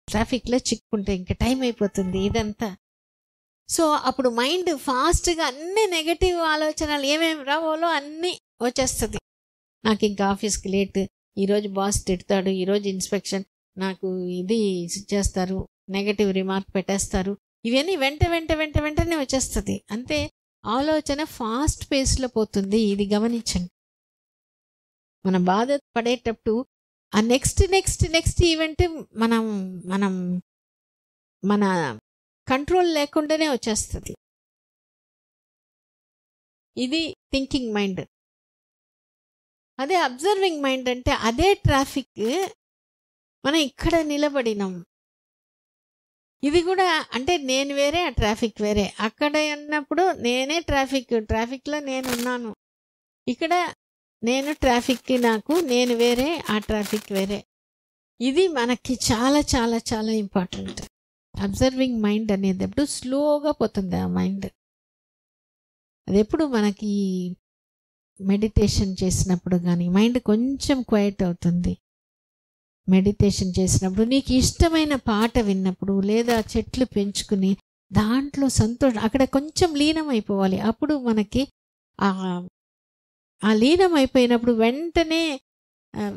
[SPEAKER 1] ట్రాఫిక్లో చిక్కుంటే, ఇంకా టైం అయిపోతుంది ఇదంతా. సో అప్పుడు మైండ్ ఫాస్ట్గా అన్ని నెగటివ్ ఆలోచనలు ఏమేమి రావాలో అన్నీ వచ్చేస్తుంది. నాకు ఇంకా ఆఫీస్కి లేట్, ఈరోజు బాస్ తిడతాడు, ఈరోజు ఇన్స్పెక్షన్, నాకు ఇది చేస్తారు, నెగటివ్ రిమార్క్ పెట్టేస్తారు. ఇవన్నీ వెంటనే వచ్చేస్తుంది. అంతే, ఆలోచన ఫాస్ట్ పేస్లో పోతుంది. ఇది గమనించండి. మనం బాధ పడేటప్పుడు ఆ నెక్స్ట్ ఈవెంట్ మనం మనం మన కంట్రోల్ లేకుండానే వచ్చేస్తుంది. ఇది థింకింగ్ మైండ్. అదే అబ్జర్వింగ్ మైండ్ అంటే అదే ట్రాఫిక్, మనం ఇక్కడ నిలబడినాం. ఇది కూడా అంటే నేను వేరే, ఆ ట్రాఫిక్ వేరే. అక్కడ అన్నప్పుడు నేనే ట్రాఫిక్లో నేను ఉన్నాను. ఇక్కడ నేను ట్రాఫిక్కి, నేను వేరే, ఆ ట్రాఫిక్ వేరే. ఇది మనకి చాలా చాలా చాలా ఇంపార్టెంట్. అబ్జర్వింగ్ మైండ్ అనేది ఎప్పుడు స్లోగా పోతుంది ఆ మైండ్. అది ఎప్పుడు మనకి మెడిటేషన్ చేసినప్పుడు కానీ మైండ్ కొంచెం క్వైట్ అవుతుంది. మెడిటేషన్ చేసినప్పుడు, నీకు ఇష్టమైన పాట విన్నప్పుడు, లేదా చెట్లు పెంచుకుని దాంట్లో సంతోషం, అక్కడ కొంచెం లీనం అయిపోవాలి. అప్పుడు మనకి ఆ లీనం అయిపోయినప్పుడు వెంటనే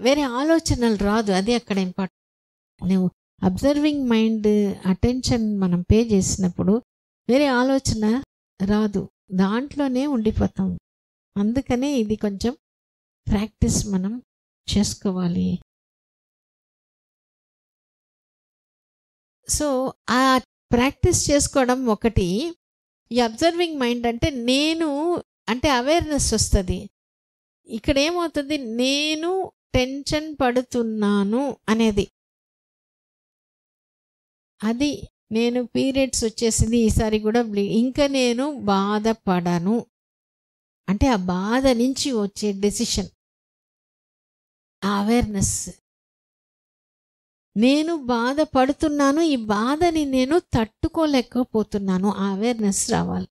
[SPEAKER 1] వేరే ఆలోచనలు రాదు. అది అక్కడ ఇంపార్టెంట్. నువ్వు అబ్జర్వింగ్ మైండ్ అటెన్షన్ మనం పే చేసినప్పుడు వేరే ఆలోచన రాదు, దాంట్లోనే ఉండిపోతాం. అందుకనే ఇది కొంచెం ప్రాక్టీస్ మనం చేసుకోవాలి. సో ఆ ప్రాక్టీస్ చేసుకోవడం ఒకటి. ఈ అబ్జర్వింగ్ మైండ్ అంటే అవేర్నెస్ వస్తుంది. ఇక్కడ ఏమవుతుంది, నేను టెన్షన్ పడుతున్నాను అనేది. అది నేను పీరియడ్స్ వచ్చేసింది, ఈసారి కూడా ఇంకా నేను బాధపడను అంటే ఆ బాధ నుంచి వచ్చే డెసిషన్, ఆ అవేర్నెస్. నేను బాధపడుతున్నాను, ఈ బాధని నేను తట్టుకోలేకపోతున్నాను, ఆ అవేర్నెస్ రావాలి.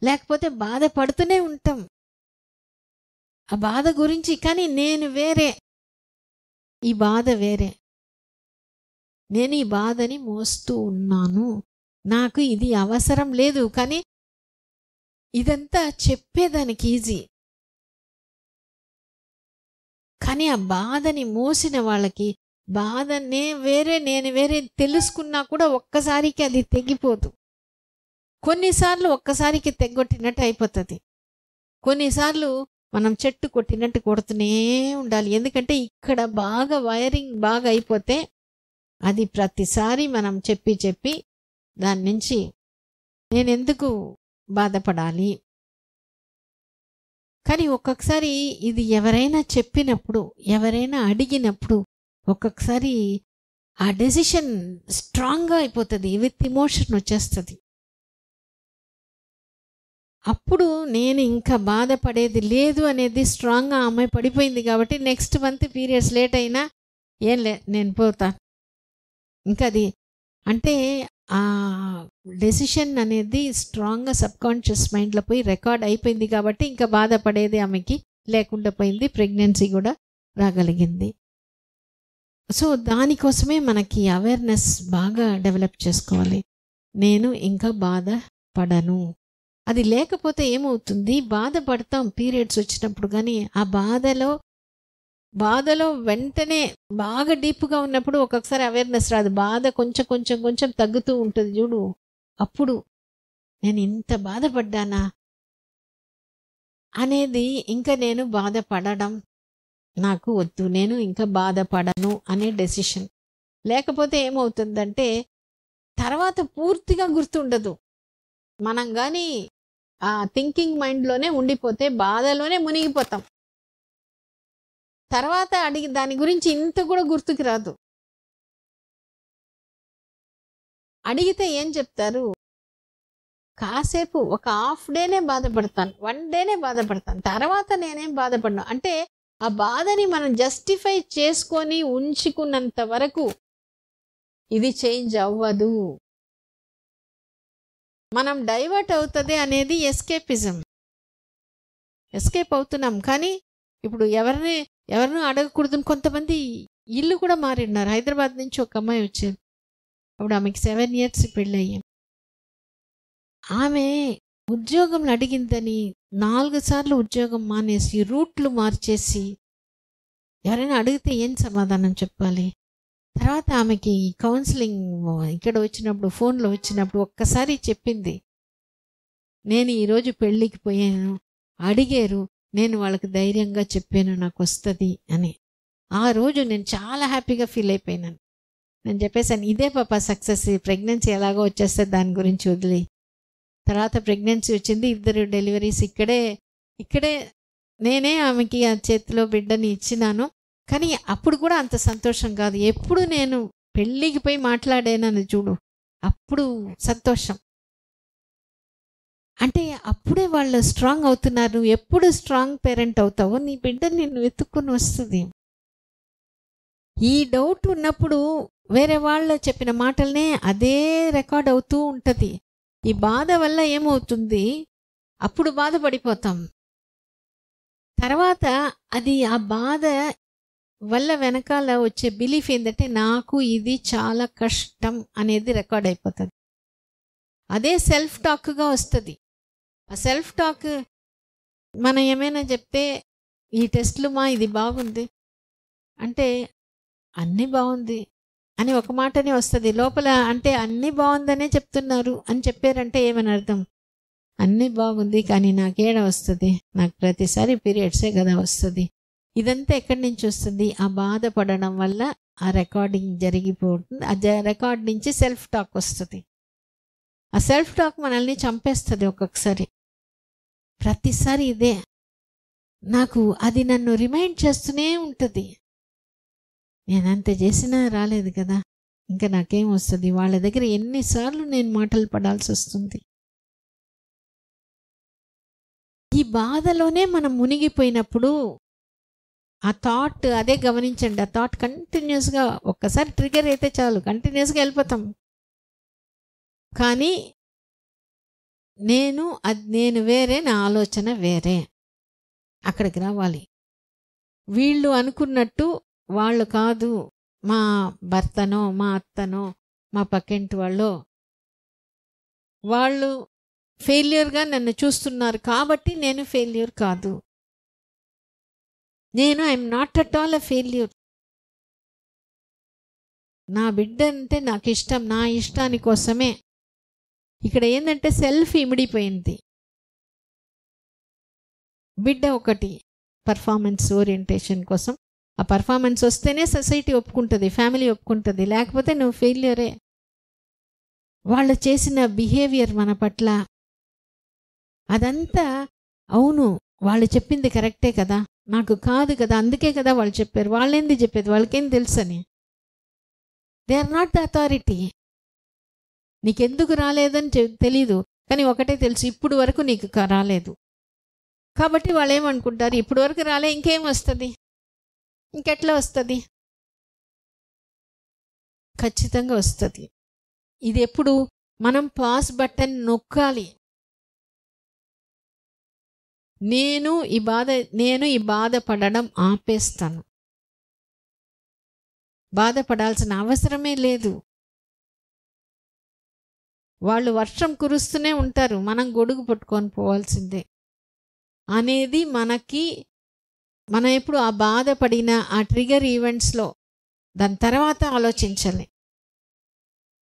[SPEAKER 1] లేకపోతే బాధపడుతూనే ఉంటాం ఆ బాధ గురించి, కానీ నేను వేరే, ఈ బాధ వేరే. నేను ఈ బాధని మోస్తూ ఉన్నాను, నాకు ఇది అవసరం లేదు. కానీ ఇదంతా చెప్పేదానికి ఈజీ, కానీ ఆ బాధని మోసిన వాళ్ళకి నేను వేరే తెలుసుకున్నా కూడా ఒక్కసారికి అది తెగిపోదు. కొన్నిసార్లు ఒక్కసారికి తెగొట్టినట్టు అయిపోతుంది. కొన్నిసార్లు మనం చెట్టు కొట్టినట్టు కొడుతూనే ఉండాలి. ఎందుకంటే ఇక్కడ వైరింగ్ బాగా అయిపోతే అది ప్రతిసారి మనం చెప్పి దాని నుంచి నేను ఎందుకు బాధపడాలి. కానీ ఒక్కొక్కసారి ఇది ఎవరైనా చెప్పినప్పుడు, ఎవరైనా అడిగినప్పుడు ఒక్కొక్కసారి ఆ డెసిషన్ స్ట్రాంగ్గా అయిపోతుంది, విత్ ఇమోషన్ వచ్చేస్తుంది. అప్పుడు నేను ఇంకా బాధపడేది లేదు అనేది స్ట్రాంగ్గా అమ్మాయి పడిపోయింది కాబట్టి నెక్స్ట్ మంత్ పీరియడ్స్ లేట్ అయినా నేను పోతాను. ఇంకా అది అంటే ఆ డెసిషన్ అనేది స్ట్రాంగ్గా సబ్కాన్షియస్ మైండ్లో పోయి రికార్డ్ అయిపోయింది కాబట్టి ఇంకా బాధపడేది ఆమెకి లేకుండా పోయింది. ప్రెగ్నెన్సీ కూడా రాగలిగింది. సో దానికోసమే మనకి అవేర్నెస్ బాగా డెవలప్ చేసుకోవాలి. నేను ఇంకా బాధపడను. అది లేకపోతే ఏమవుతుంది, బాధపడతాం పీరియడ్స్ వచ్చినప్పుడు, కానీ ఆ బాధలో వెంటనే బాగా డీప్గా ఉన్నప్పుడు ఒక్కొక్కసారి అవేర్నెస్ రాదు. బాధ కొంచెం తగ్గుతూ ఉంటుంది చూడు, అప్పుడు నేను ఇంత బాధపడ్డానా అనేది, ఇంకా నేను బాధపడడం నాకు వద్దు, నేను ఇంకా బాధపడను అనే డెసిషన్. లేకపోతే ఏమవుతుందంటే తర్వాత పూర్తిగా గుర్తుండదు. మనం కానీ ఆ థింకింగ్ మైండ్లోనే ఉండిపోతే బాధలోనే మునిగిపోతాం. తర్వాత దాని గురించి ఇంత కూడా గుర్తుకు రాదు. అడిగితే ఏం చెప్తారు, కాసేపు ఒక హాఫ్ డేనే బాధపడతాను, 1 డేనే బాధపడతాను, తర్వాత నేనేం బాధపడను. అంటే ఆ బాధని మనం జస్టిఫై చేసుకొని ఉంచుకున్నంత వరకు ఇది చేంజ్ అవ్వదు. మనం డైవర్ట్ అవుతుంది అనేది ఎస్కేపిజం. ఎస్కేప్ అవుతున్నాం, కానీ ఇప్పుడు ఎవరినూ అడగకూడదు. కొంతమంది ఇల్లు కూడా మారిన్నారు. హైదరాబాద్ నుంచి ఒక అమ్మాయి వచ్చేది, అప్పుడు ఆమెకి 7 years పెళ్ళయ్యాం. ఆమె ఉద్యోగంలో అడిగిందని 4 సార్లు ఉద్యోగం మానేసి రూట్లు మార్చేసి, ఎవరైనా అడిగితే ఏం సమాధానం చెప్పాలి? తర్వాత ఆమెకి కౌన్సిలింగ్ ఇక్కడ వచ్చినప్పుడు, ఫోన్లో వచ్చినప్పుడు ఒక్కసారి చెప్పింది, నేను ఈరోజు పెళ్ళికి పోయాను, అడిగారు, నేను వాళ్ళకి ధైర్యంగా చెప్పాను నాకు వస్తుంది అని. ఆ రోజు నేను చాలా హ్యాపీగా ఫీల్ అయిపోయినాను. నేను చెప్పేసాను, ఇదే పాప సక్సెస్, ప్రెగ్నెన్సీ ఎలాగో వచ్చేస్తే దాని గురించి వదిలి. తర్వాత ప్రెగ్నెన్సీ వచ్చింది, 2 డెలివరీస్ ఇక్కడే నేనే ఆమెకి ఆ చేతిలో బిడ్డని ఇచ్చినాను. కానీ అప్పుడు కూడా అంత సంతోషం కాదు. ఎప్పుడు నేను పెళ్ళికి పోయి మాట్లాడానని చూడు, అప్పుడు సంతోషం. అంటే అప్పుడే వాళ్ళు స్ట్రాంగ్ అవుతున్నారు. నువ్వు ఎప్పుడు స్ట్రాంగ్ పేరెంట్ అవుతావో నీ బిడ్డ నిన్ను వెతుక్కుని వస్తుంది. ఈ డౌట్ ఉన్నప్పుడు వేరే వాళ్ళు చెప్పిన మాటలనే అదే రికార్డ్ అవుతూ ఉంటుంది. ఈ బాధ వల్ల ఏమవుతుంది, అప్పుడు బాధపడిపోతాం. తర్వాత అది ఆ బాధ వల్ల వెనకాల వచ్చే బిలీఫ్ ఏంటంటే నాకు ఇది చాలా కష్టం అనేది రికార్డ్ అయిపోతుంది. అదే సెల్ఫ్ టాక్గా వస్తుంది. ఆ సెల్ఫ్ టాక్ మనం ఏమైనా చెప్తే, ఈ టెస్ట్లు మా ఇది బాగుంది అంటే అన్నీ బాగుంది అని ఒక మాటనే వస్తుంది లోపల. అంటే అన్నీ బాగుందనే చెప్తున్నారు అని చెప్పారంటే ఏమని అర్థం, అన్నీ బాగుంది కానీ నాకేడ వస్తుంది, నాకు ప్రతిసారి పీరియడ్సే కదా వస్తుంది. ఇదంతా ఎక్కడి నుంచి వస్తుంది, ఆ బాధపడడం వల్ల ఆ రికార్డింగ్ జరిగిపోతుంది. ఆ రికార్డ్ నుంచి సెల్ఫ్ టాక్ వస్తుంది. ఆ సెల్ఫ్ టాక్ మనల్ని చంపేస్తుంది ఒక్కొక్కసారి. ప్రతిసారి ఇదే నాకు, అది నన్ను రిమైండ్ చేస్తూనే ఉంటుంది. నేనంత చేసినా రాలేదు కదా, ఇంకా నాకేం వస్తుంది. వాళ్ళ దగ్గర ఎన్నిసార్లు నేను మాటలు పడాల్సి వస్తుంది. ఈ బాధలోనే మనం మునిగిపోయినప్పుడు ఆ థాట్ అదే గమనించండి. ఆ థాట్ కంటిన్యూస్గా ఒక్కసారి ట్రిగర్ అయితే చాలు, కంటిన్యూస్గా వెళ్ళిపోతాం. కానీ నేను వేరే, నా ఆలోచన వేరే, అక్కడికి రావాలి. వీళ్ళు అనుకున్నట్టు వాళ్ళు కాదు, మా భర్తనో మా అత్తనో మా పక్కింటి వాళ్ళు ఫెయిల్యూర్గా నన్ను చూస్తున్నారు కాబట్టి నేను ఫెయిల్యూర్ కాదు. I'm not at all a failure. నా బిడ్డ అంటే నాకు ఇష్టం, నా ఇష్టాని కోసమే. ఇక్కడ ఏంటంటే సెల్ఫ్ ఇమిడిపోయింది. బిడ్డ ఒకటి పర్ఫార్మెన్స్ ఓరియంటేషన్ కోసం, ఆ పర్ఫార్మెన్స్ వస్తేనే సొసైటీ ఒప్పుకుంటుంది, ఫ్యామిలీ ఒప్పుకుంటుంది, లేకపోతే నువ్వు ఫెయిల్యూరే. వాళ్ళు చేసిన బిహేవియర్ మన పట్ల అదంతా అవును, వాళ్ళు చెప్పింది కరెక్టే కదా, నాకు కాదు కదా, అందుకే కదా వాళ్ళు చెప్పారు. వాళ్ళేంది చెప్పేది, వాళ్ళకేం తెలుసని. They are not the authority. నీకెందుకు రాలేదని తెలీదు, కానీ ఒకటే తెలుసు, ఇప్పుడు వరకు నీకు రాలేదు కాబట్టి వాళ్ళు ఏమనుకుంటారు, ఇప్పుడు వరకు రాలే, ఇంకేం వస్తుంది, ఇంకెట్లా వస్తుంది. ఖచ్చితంగా వస్తుంది. ఇది ఎప్పుడు మనం పాస్ బటన్ నొక్కాలి. నేను ఈ బాధపడడం ఆపేస్తాను. బాధపడాల్సిన అవసరమే లేదు. వాళ్ళు వర్షం కురుస్తూనే ఉంటారు, మనం గొడుగు పట్టుకొని పోవాల్సిందే అనేది మనం ఎప్పుడు ఆ బాధపడిన ఆ ట్రిగర్ ఈవెంట్స్లో దాని తర్వాత ఆలోచించాలి.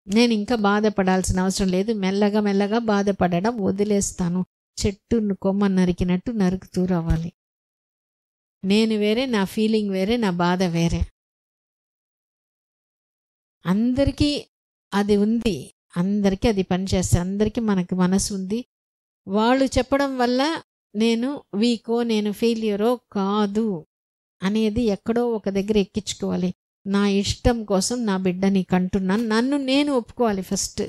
[SPEAKER 1] నేను ఇంకా బాధపడాల్సిన అవసరం లేదు, మెల్లగా మెల్లగా బాధపడడం వదిలేస్తాను. చెట్టును కొమ్మ నరికినట్టు నరుకుతూ రావాలి. నేను వేరే, నా ఫీలింగ్ వేరే, నా బాధ వేరే. అందరికీ అది ఉంది, అందరికీ అది పనిచేస్తుంది, అందరికీ మనకు మనసు ఉంది. వాళ్ళు చెప్పడం వల్ల నేను వీకో, నేను ఫెయిల్యూరో కాదు అనేది ఎక్కడో ఒక దగ్గర ఎక్కించుకోవాలి. నా ఇష్టం కోసం నా బిడ్డని కంటున్నాను, నన్ను నేను ఒప్పుకోవాలి first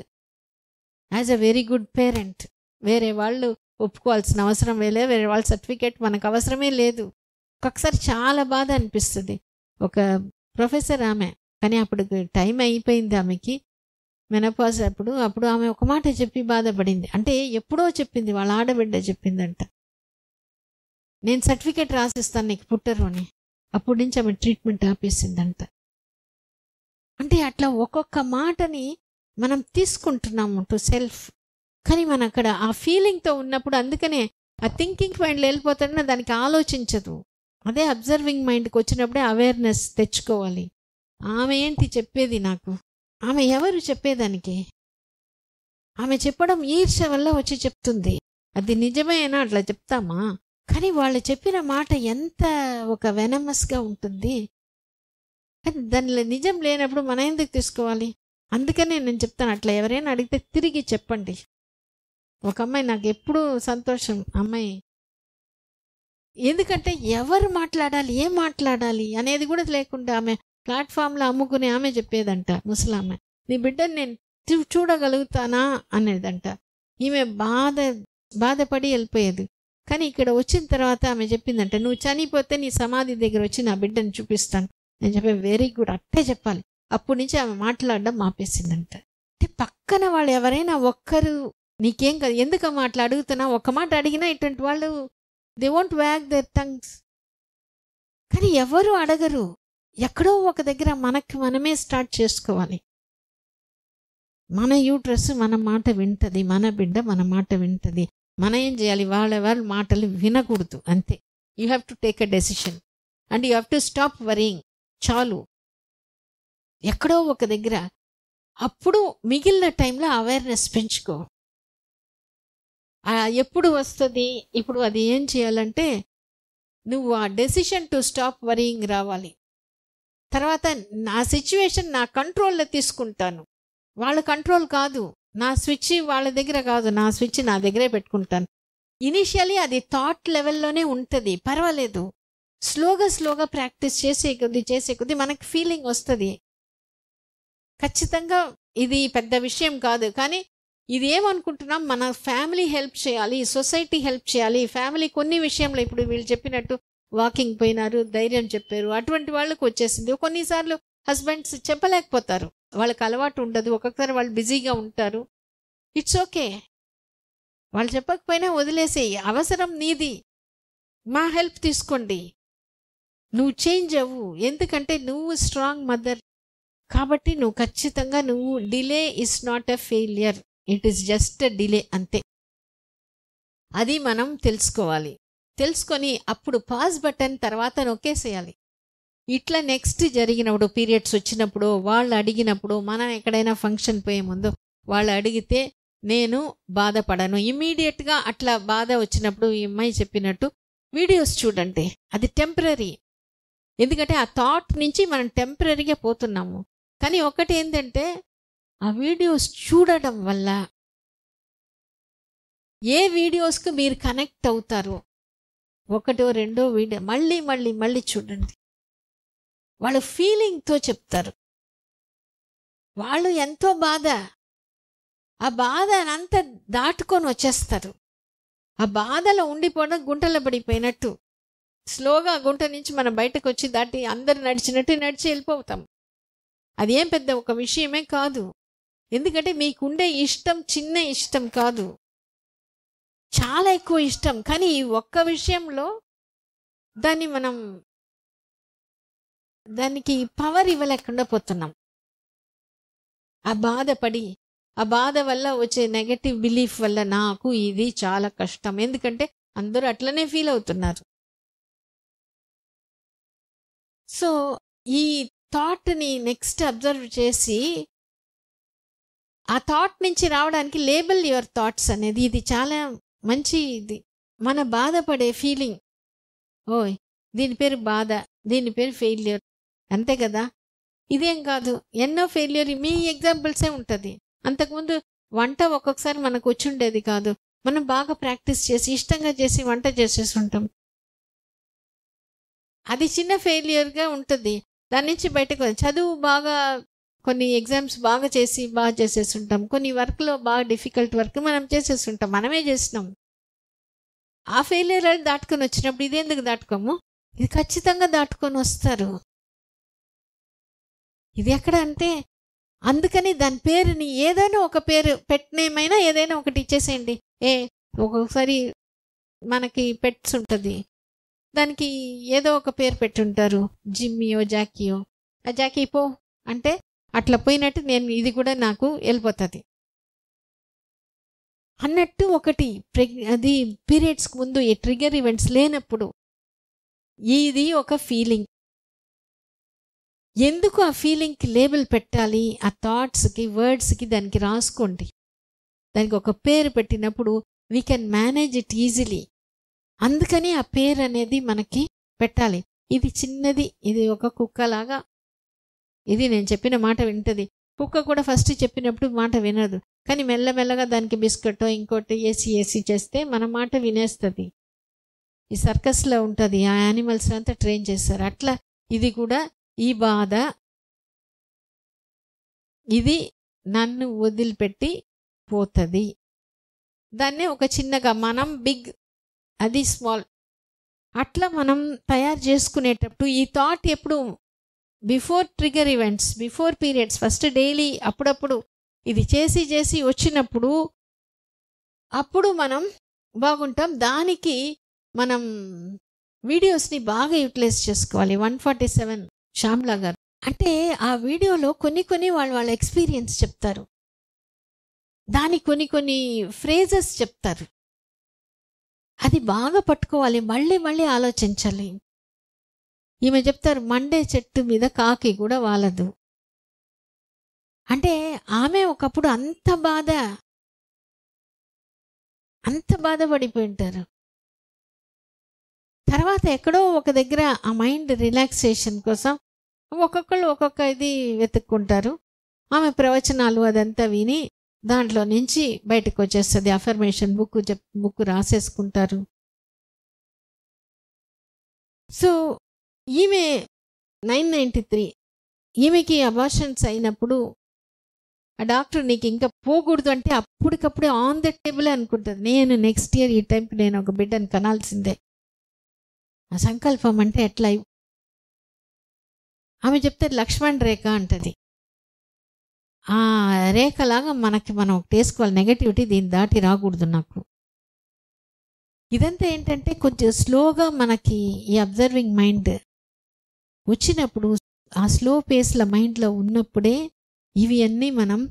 [SPEAKER 1] as a very good parent. వేరే వాళ్ళు ఒప్పుకోవాల్సిన అవసరం వేలే, వేరే వాళ్ళ సర్టిఫికేట్ మనకు అవసరమే లేదు. ఒక్కొక్కసారి చాలా బాధ అనిపిస్తుంది. ఒక ప్రొఫెసర్ ఆమె, కానీ అప్పుడు టైం అయిపోయింది ఆమెకి, మెనోపాజ్. అప్పుడు ఆమె ఒక మాట చెప్పి బాధపడింది. అంటే ఎప్పుడో చెప్పింది, వాళ్ళ ఆడబిడ్డ చెప్పిందంట, నేను సర్టిఫికేట్ రాసిస్తాను నీకు పుట్టరు అని. అప్పటి నుంచి ఆమె ట్రీట్మెంట్ ఆపేసిందంట. అంటే అట్లా ఒక్కొక్క మాటని మనం తీసుకుంటున్నాము టు సెల్ఫ్, కానీ మనం అక్కడ ఆ ఫీలింగ్తో ఉన్నప్పుడు, అందుకనే ఆ థింకింగ్ మైండ్లో వెళ్ళిపోతాడన్నా దానికి ఆలోచించదు. అదే అబ్జర్వింగ్ మైండ్కి వచ్చినప్పుడే అవేర్నెస్ తెచ్చుకోవాలి. ఆమె ఏంటి చెప్పేది నాకు? ఆమె ఎవరు చెప్పేదానికి? ఆమె చెప్పడం ఈర్ష్య వల్ల వచ్చి చెప్తుంది. అది నిజమేనా? అట్లా చెప్తామా? కానీ వాళ్ళు చెప్పిన మాట ఎంత ఒక వెనమస్గా ఉంటుంది. కానీ దానిలో నిజం లేనప్పుడు మనం ఎందుకు తీసుకోవాలి? అందుకనే నేను చెప్తాను, అట్లా ఎవరైనా అడిగితే తిరిగి చెప్పండి. ఒక అమ్మాయి నాకు ఎప్పుడూ సంతోషం అమ్మాయి, ఎందుకంటే ఎవరు మాట్లాడాలి, ఏం మాట్లాడాలి అనేది కూడా లేకుండా ఆమె ప్లాట్ఫామ్లో అమ్ముకుని ఆమె చెప్పేదంట. ముసలామె, నీ బిడ్డని నేను చూడగలుగుతానా అనేదంట. ఈమె బాధపడి వెళ్ళిపోయేది. కానీ ఇక్కడ వచ్చిన తర్వాత ఆమె చెప్పిందంట, నువ్వు చనిపోతే నీ సమాధి దగ్గర వచ్చి నా బిడ్డని చూపిస్తాను. నేను చెప్పే వెరీ గుడ్, అట్టే చెప్పాలి. అప్పటి నుంచి ఆమె మాట్లాడడం ఆపేసిందంట. అంటే పక్కన వాళ్ళు ఎవరైనా ఒక్కరు నీకేం కాదు, ఎందుకమ్మా అట్లా అడుగుతున్నా, ఒక్క మాట అడిగినా ఇటువంటి వాళ్ళు they won't wag their tongues. కానీ ఎవరు అడగరు. ఎక్కడో ఒక దగ్గర మనమే స్టార్ట్ చేసుకోవాలి. మన యూట్రస్ మన మాట వింటది, మన బిడ్డ మన మాట వింటది. మనం ఏం చేయాలి? వాళ్ళ మాటలు వినకూడదు, అంతే. You have to take a decision and you have to stop worrying. చాలు. ఎక్కడో ఒక దగ్గర అప్పుడు మిగిలిన టైంలో అవేర్నెస్ పెంచుకో. ఎప్పుడు వస్తుంది? ఇప్పుడు అది ఏం చేయాలంటే నువ్వు ఆ డెసిషన్ టు స్టాప్ వరింగ్ రావాలి. తర్వాత నా సిచ్యువేషన్ నా కంట్రోల్లో తీసుకుంటాను, వాళ్ళ కంట్రోల్ కాదు. నా స్విచ్ వాళ్ళ దగ్గర కాదు, నా స్విచ్ నా దగ్గరే పెట్టుకుంటాను. ఇనిషియలీ అది థాట్ లెవెల్లోనే ఉంటుంది, పర్వాలేదు. స్లోగా ప్రాక్టీస్ చేసే కొద్దీ మనకి ఫీలింగ్ వస్తుంది. ఖచ్చితంగా ఇది పెద్ద విషయం కాదు, కానీ ఇది ఏమనుకుంటున్నాం, మన ఫ్యామిలీ హెల్ప్ చేయాలి, సొసైటీ హెల్ప్ చేయాలి. ఫ్యామిలీ కొన్ని విషయంలో ఇప్పుడు వీళ్ళు చెప్పినట్టు వాకింగ్ పోయినారు, ధైర్యం చెప్పారు, అటువంటి వాళ్ళకు వచ్చేసింది. కొన్నిసార్లు హస్బెండ్స్ చెప్పలేకపోతారు, వాళ్ళకి అలవాటు ఉండదు, ఒక్కొక్కసారి వాళ్ళు బిజీగా ఉంటారు. ఇట్స్ ఓకే, వాళ్ళు చెప్పకపోయినా వదిలేసేయి. అవసరం నీది, మా హెల్ప్ తీసుకోండి. నువ్వు చేంజ్ అవ్వు, ఎందుకంటే నువ్వు స్ట్రాంగ్ మదర్ కాబట్టి నువ్వు ఖచ్చితంగా నువ్వు delay is not a failure, it is just a delay, అంతే. అది మనం తెలుసుకోవాలి. తెలుసుకొని అప్పుడు పాజ్ బటన్ తర్వాత నొక్కేసేయాలి. ఇట్లా నెక్స్ట్ జరిగినప్పుడు, పీరియడ్స్ వచ్చినప్పుడు, వాళ్ళు అడిగినప్పుడు, మనం ఎక్కడైనా ఫంక్షన్ పోయే ముందు వాళ్ళు అడిగితే నేను బాధపడను. ఇమ్మీడియట్గా అట్లా బాధ వచ్చినప్పుడు ఈ అమ్మాయి చెప్పినట్టు వీడియోస్ చూడండి, అది టెంపరీ. ఎందుకంటే ఆ థాట్ నుంచి మనం టెంపరీగా పోతున్నాము. కానీ ఒకటి ఏంటంటే ఆ వీడియోస్ చూడడం వల్ల ఏ వీడియోస్కి మీరు కనెక్ట్ అవుతారో, ఒకటో రెండో వీడియో మళ్ళీ చూడండి. వాళ్ళు ఫీలింగ్తో చెప్తారు, వాళ్ళు ఎంతో బాధ, ఆ బాధ అంతా దాటుకొని వచ్చేస్తారు. ఆ బాధలో ఉండిపోవడం గుంటలో పడిపోయినట్టు, స్లోగా గుంట నుంచి మనం బయటకు వచ్చి దాటి అందరు నడిచినట్టు నడిచి వెళ్ళిపోతాం. అదేం పెద్ద ఒక విషయమే కాదు. ఎందుకంటే మీకుండే ఇష్టం చిన్న ఇష్టం కాదు, చాలా ఎక్కువ ఇష్టం. కానీ ఈ ఒక్క విషయంలో దానికి పవర్ ఇవ్వలేకుండా పోతున్నాం. ఆ బాధపడి, ఆ బాధ వల్ల వచ్చే నెగటివ్ బిలీఫ్ వల్ల నాకు ఇది చాలా కష్టం, ఎందుకంటే అందరూ అట్లనే ఫీల్ అవుతున్నారు. సో ఈ థాట్ని నెక్స్ట్ అబ్జర్వ్ చేసి ఆ థాట్ నుంచి రావడానికి లేబుల్ యువర్ థాట్స్ అనేది ఇది చాలా మంచి. ఇది మన బాధపడే ఫీలింగ్, ఓయ్ దీని పేరు బాధ, దీని పేరు ఫెయిల్యూర్, అంతే కదా. ఇదేం కాదు, ఎన్నో ఫెయిల్యూర్ మీ ఎగ్జాంపుల్సే ఉంటుంది. అంతకుముందు వంట ఒక్కొక్కసారి మనకు వచ్చి ఉండేది కాదు, మనం బాగా ప్రాక్టీస్ చేసి ఇష్టంగా చేసి వంట చేసేసి ఉంటాం. అది చిన్న ఫెయిల్యూర్గా ఉంటుంది, దాని నుంచి బయటకు చదువు బాగా కొన్ని ఎగ్జామ్స్ బాగా చేసేసి ఉంటాం, కొన్ని వర్క్లో బాగా డిఫికల్ట్ వర్క్ మనం చేసేసి ఉంటాం, మనమే చేసినాం. ఆ ఫెయిల్యూర్ అది దాటుకొని వచ్చినప్పుడు ఇది ఎందుకు దాటుకోము? ఇది ఖచ్చితంగా దాటుకొని వస్తారు. ఇది ఎక్కడ అంటే అందుకని దాని పేరుని ఏదైనా ఒక పేరు పెట్టినేమైనా ఏదైనా ఒకటి ఇచ్చేసేయండి. ఒక్కొక్కసారి మనకి పెట్స్ ఉంటుంది, దానికి ఏదో ఒక పేరు పెట్టుంటారు, జిమ్మియో జాకీయో. ఆ జాకీ పో అంటే అట్లా పోయినట్టు నేను ఇది కూడా నాకు వెళ్ళిపోతుంది అన్నట్టు. ఒకటి అది పీరియడ్స్కి ముందు ఈ ట్రిగర్ ఈవెంట్స్ లేనప్పుడు ఇది ఒక ఫీలింగ్. ఎందుకు ఆ ఫీలింగ్కి లేబుల్ పెట్టాలి? ఆ థాట్స్కి, వర్డ్స్కి దానికి రాసుకోండి. దానికి ఒక పేరు పెట్టినప్పుడు we can manage it easily. అందుకని ఆ పేరు అనేది మనకి పెట్టాలి. ఇది చిన్నది, ఇది ఒక కుక్కలాగా, ఇది నేను చెప్పిన మాట వింటది. కుక్క కూడా ఫస్ట్ చెప్పినప్పుడు మాట వినదు, కానీ మెల్లమెల్లగా దానికి బిస్కెట్ ఇంకోటి ఏసి చేస్తే మన మాట వినేస్తుంది. ఈ సర్కస్లో ఉంటుంది, ఆ యానిమల్స్ అంతా ట్రైన్ చేస్తారు. అట్లా ఇది కూడా ఈ బాధ, ఇది నన్ను వదిలిపెట్టి పోతుంది. దాన్నే ఒక చిన్నగా మనం బిగ్, అది స్మాల్, అట్లా మనం తయారు చేసుకునేటప్పుడు ఈ థాట్ ఎప్పుడు before trigger events, before periods, first daily అప్పుడప్పుడు ఇది చేసి వచ్చినప్పుడు అప్పుడు మనం బాగుంటాం. దానికి మనం వీడియోస్ని బాగా యూటిలైజ్ చేసుకోవాలి. 147 శ్యామ్లా గారు అంటే ఆ వీడియోలో కొన్ని వాళ్ళ ఎక్స్పీరియన్స్ చెప్తారు, దానికి కొన్ని ఫ్రేజెస్ చెప్తారు. అది బాగా పట్టుకోవాలి, మళ్ళీ ఆలోచించాలి. ఈమె చెప్తారు, మండే చెట్టు మీద కాకి కూడా వాలదు. అంటే ఆమె ఒకప్పుడు అంత బాధపడిపోయి ఉంటారు. తర్వాత ఎక్కడో ఒక దగ్గర ఆ మైండ్ రిలాక్సేషన్ కోసం ఒక్కొక్కళ్ళు ఒక్కొక్క ఇది వెతుక్కుంటారు. ఆమె ప్రవచనాలు అదంతా విని దాంట్లో నుంచి బయటకు వచ్చేస్తుంది. Affirmation book రాసేసుకుంటారు. సో ఈమె 993, ఈమెకి అబార్షన్స్ అయినప్పుడు ఆ డాక్టర్ నీకు ఇంకా పోకూడదు అంటే అప్పటికప్పుడే ఆన్ ద టేబుల్ అనుకుంటుంది, నేను నెక్స్ట్ ఇయర్ ఈ టైంకి నేను ఒక బిడ్డను కనాల్సిందే. ఆ సంకల్పం అంటే ఎట్లా? ఆమె చెప్తే లక్ష్మణ్ రేఖ అంటది. ఆ రేఖలాగా మనం ఒకటి వేసుకోవాలి, నెగటివిటీ దీన్ని దాటి రాకూడదు నాకు. ఇదంతా ఏంటంటే కొంచెం స్లోగా మనకి ఈ అబ్జర్వింగ్ మైండ్ వచ్చినప్పుడు, ఆ స్లో పేస్ల మైండ్లో ఉన్నప్పుడే ఇవి అన్నీ మనం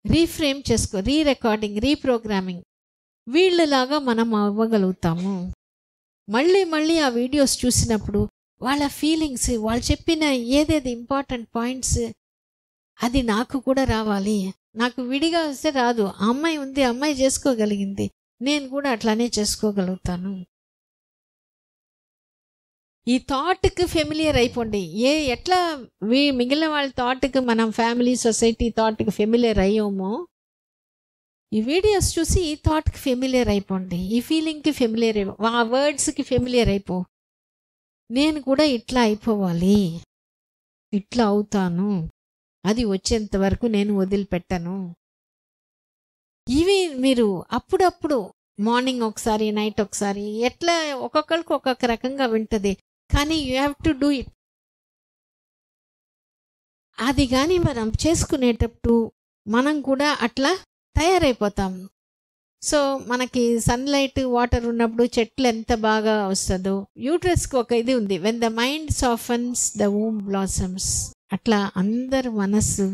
[SPEAKER 1] రీఫ్రేమ్ రీరికార్డింగ్, రీప్రోగ్రామింగ్ వీళ్ళలాగా మనం అవ్వగలుగుతాము. మళ్ళీ ఆ వీడియోస్ చూసినప్పుడు వాళ్ళ ఫీలింగ్స్, వాళ్ళు చెప్పిన ఏదేది ఇంపార్టెంట్ పాయింట్స్, అది నాకు కూడా రావాలి. నాకు విడిగా వస్తే రాదు. ఆ అమ్మాయి ఉంది, అమ్మాయి చేసుకోగలిగింది, నేను కూడా అట్లానే చేసుకోగలుగుతాను. ఈ థాట్కి ఫెమిలియర్ అయిపోండి. ఎట్లా మిగిలిన వాళ్ళ థాట్కి, మనం ఫ్యామిలీ సొసైటీ థాట్కి ఫెమిలియర్ అయ్యామో, ఈ వీడియోస్ చూసి ఈ థాట్కి ఫెమిలియర్ అయిపోండి, ఈ ఫీలింగ్కి ఫెమిలియర్ ఆ వర్డ్స్కి ఫెమిలియర్ అయిపో. నేను కూడా ఇట్లా అయిపోవాలి, ఇట్లా అవుతాను, అది వచ్చేంత వరకు నేను వదిలిపెట్టను. ఇవి మీరు అప్పుడప్పుడు మార్నింగ్ ఒకసారి, నైట్ ఒకసారి, ఎట్లా ఒక్కొక్కరికి ఒక్కొక్క రకంగా వింటది, కానీ you have to do it. అది కానీ మనం చేసుకునేటప్పుడు మనం కూడా అట్లా తయారైపోతాం. సో మనకి సన్లైట్, వాటర్ ఉన్నప్పుడు చెట్లు ఎంత బాగా వస్తుందో, యూట్రస్కి ఒక ఇది ఉంది, when the mind softens the womb blossoms. అట్లా అందరు మనస్సు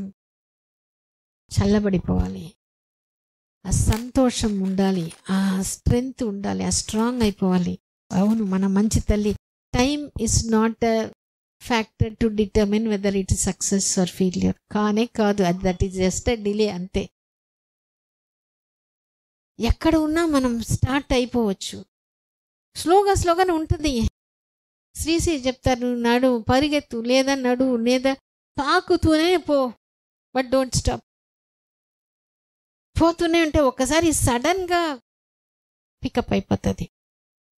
[SPEAKER 1] చల్లబడిపోవాలి, ఆ సంతోషం ఉండాలి, ఆ స్ట్రెంగ్త్ ఉండాలి, ఆ స్ట్రాంగ్ అయిపోవాలి. అవును, మన మంచి తల్లి, time is not a factor to determine whether it is success or failure. కాదు, అది that is just a delay అంతే. ఎక్కడ ఉన్నా మనం స్టార్ట్ అయిపోవచ్చు. స్లోగానే ఉంటుంది. శ్రీశ్రీ చెప్తారు, నడు పరిగెత్తు, లేదా నడు, లేదా తాకుతూనే పో, బట్ డోంట్ స్టాప్. పోతూనే ఉంటే ఒక్కసారి సడన్గా పికప్ అయిపోతుంది.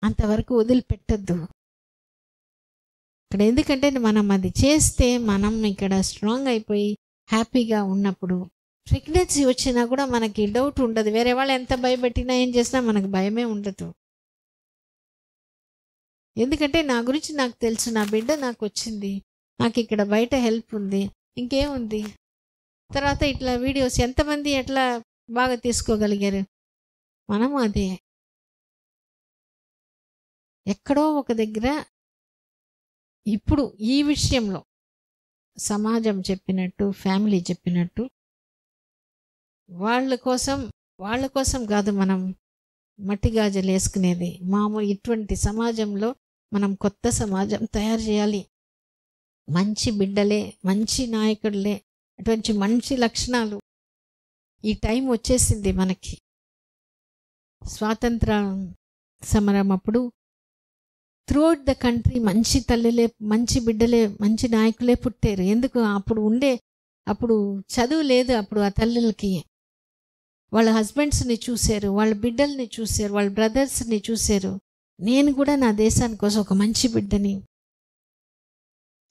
[SPEAKER 1] అంతవరకు వదిలిపెట్టద్దు ఇక్కడ. ఎందుకంటే మనం అది చేస్తే మనం ఇక్కడ స్ట్రాంగ్ అయిపోయి హ్యాపీగా ఉన్నప్పుడు, ప్రెగ్నెన్సీ వచ్చినా కూడా మనకి డౌట్ ఉండదు. వేరే వాళ్ళు ఎంత భయపెట్టినా ఏం చేసినా మనకు భయమే ఉండదు. ఎందుకంటే నా గురించి నాకు తెలుసు, నా బిడ్డ నాకు వచ్చింది, నాకు ఇక్కడ బయట హెల్ప్ ఉంది, ఇంకేముంది. తర్వాత ఇట్లా వీడియోస్ ఎంతమంది ఎట్లా బాగా తీసుకోగలిగారు, మనము అదే. ఎక్కడో ఒక దగ్గర ఇప్పుడు ఈ విషయంలో సమాజం చెప్పినట్టు, ఫ్యామిలీ చెప్పినట్టు, వాళ్ళ కోసం కాదు మనం మట్టి గాజులు వేసుకునేది. ఇటువంటి సమాజంలో మనం కొత్త సమాజం తయారు చేయాలి. మంచి బిడ్డలే, మంచి నాయకుడులే, అటువంటి మంచి లక్షణాలు. ఈ టైం వచ్చేసింది మనకి. స్వాతంత్ర సమరం అప్పుడు త్రూఅవుట్ ద కంట్రీ మంచి తల్లులే, మంచి బిడ్డలే, మంచి నాయకులే పుట్టారు. ఎందుకు? అప్పుడు చదువు లేదు. అప్పుడు ఆ తల్లులకి వాళ్ళ హస్బెండ్స్ని చూశారు, వాళ్ళ బిడ్డల్ని చూశారు, వాళ్ళ బ్రదర్స్ని చూశారు. నేను కూడా నా దేశాని కోసం ఒక మంచి బిడ్డని.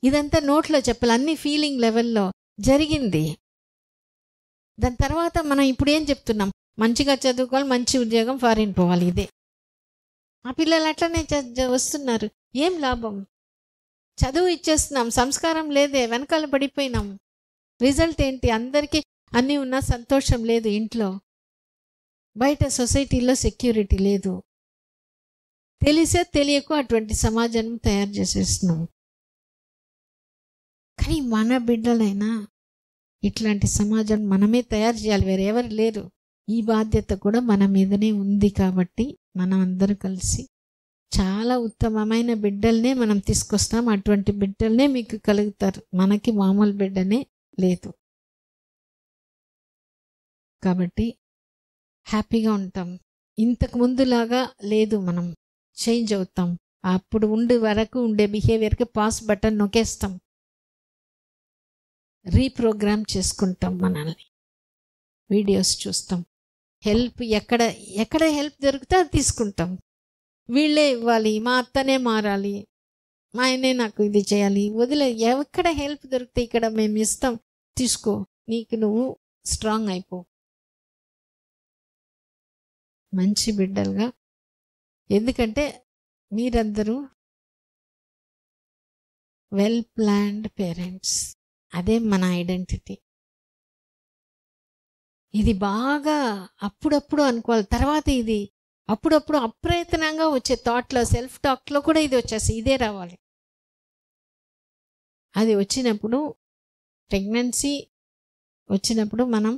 [SPEAKER 1] ఇదంతా నోట్లో చెప్పాలి, అన్ని ఫీలింగ్ లెవెల్లో జరిగింది. దాని తర్వాత మనం ఇప్పుడు ఏం చెప్తున్నాం? మంచిగా చదువుకోవాలి, మంచి ఉద్యోగం, ఫారిన్ పోవాలి. ఇదే ఆ పిల్లలు అట్లనే వస్తున్నారు. ఏం లాభం? చదువు ఇచ్చేస్తున్నాం, సంస్కారం లేదే, వెనకాల పడిపోయినాం. రిజల్ట్ ఏంటి? అందరికీ అన్నీ ఉన్నా సంతోషం లేదు ఇంట్లో. బయట సొసైటీలో సెక్యూరిటీ లేదు. తెలియకు అటువంటి సమాజాన్ని తయారు చేసేస్తున్నాం. కానీ మన బిడ్డలైనా ఇట్లాంటి సమాజం మనమే తయారు చేయాలి, వేరే ఎవరు లేరు. ఈ బాధ్యత కూడా మన మీదనే ఉంది. కాబట్టి మనం అందరూ కలిసి చాలా ఉత్తమమైన బిడ్డల్నే మనం తీసుకొస్తాం. అటువంటి బిడ్డల్నే మీకు కలుగుతారు. మనకి మామూలు బిడ్డనే లేదు. కాబట్టి హ్యాపీగా ఉంటాం. ఇంతకు ముందులాగా లేదు, మనం చేంజ్ అవుతాం. అప్పుడు వరకు ఉండే బిహేవియర్కి పాస్ బటన్ నొక్కేస్తాం, రీప్రోగ్రామ్ చేసుకుంటాం మనల్ని. వీడియోస్ చూస్తాం, హెల్ప్ ఎక్కడ హెల్ప్ దొరికితే అది తీసుకుంటాం. వీళ్ళే ఇవ్వాలి, మా అత్తనే మారాలి, మా ఆయనే నాకు ఇది చేయాలి, ఎక్కడ హెల్ప్ దొరికితే ఇక్కడ మేము ఇస్తాం, తీసుకో, నీకు నువ్వు స్ట్రాంగ్ అయిపో. మంచి బిడ్డలుగా, ఎందుకంటే మీరందరూ వెల్ ప్లాన్డ్ పేరెంట్స్. అదే మన ఐడెంటిటీ. ఇది బాగా అప్పుడప్పుడు అనుకోవాలి. తర్వాత ఇది అప్పుడప్పుడు అప్రయత్నంగా వచ్చే థాట్లో, సెల్ఫ్ టాక్లో కూడా ఇది వచ్చేసి ఇదే రావాలి. అది వచ్చినప్పుడు, ప్రెగ్నెన్సీ వచ్చినప్పుడు మనం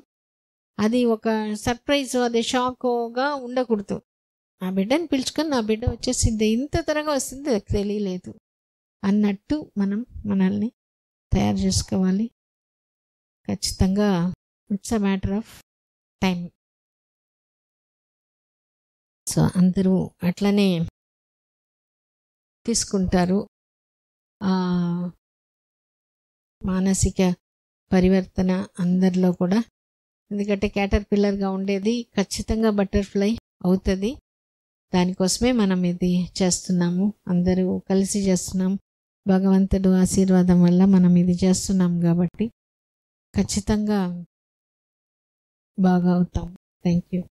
[SPEAKER 1] అది ఒక సర్ప్రైజ్, అది షాక్గా ఉండకూడదు. ఆ బిడ్డని పిలుచుకొని నా బిడ్డ వచ్చేసింది, ఇంత త్వరగా వస్తుంది నాకు తెలియలేదు అన్నట్టు మనం మనల్ని తయారు చేసుకోవాలి. ఖచ్చితంగా it's a matter of time. So అందరూ అట్లనే తీసుకుంటారు. మానసిక పరివర్తన అందరిలో కూడా. ఎందుకంటే క్యాటర్ పిల్లర్గా ఉండేది ఖచ్చితంగా బటర్ఫ్లై అవుతుంది. దానికోసమే మనం ఇది చేస్తున్నాము, అందరూ కలిసి చేస్తున్నాం. భగవంతుడు ఆశీర్వాదం వల్ల మనం ఇది చేస్తున్నాం కాబట్టి ఖచ్చితంగా బాగా అవుతాం. Thank you.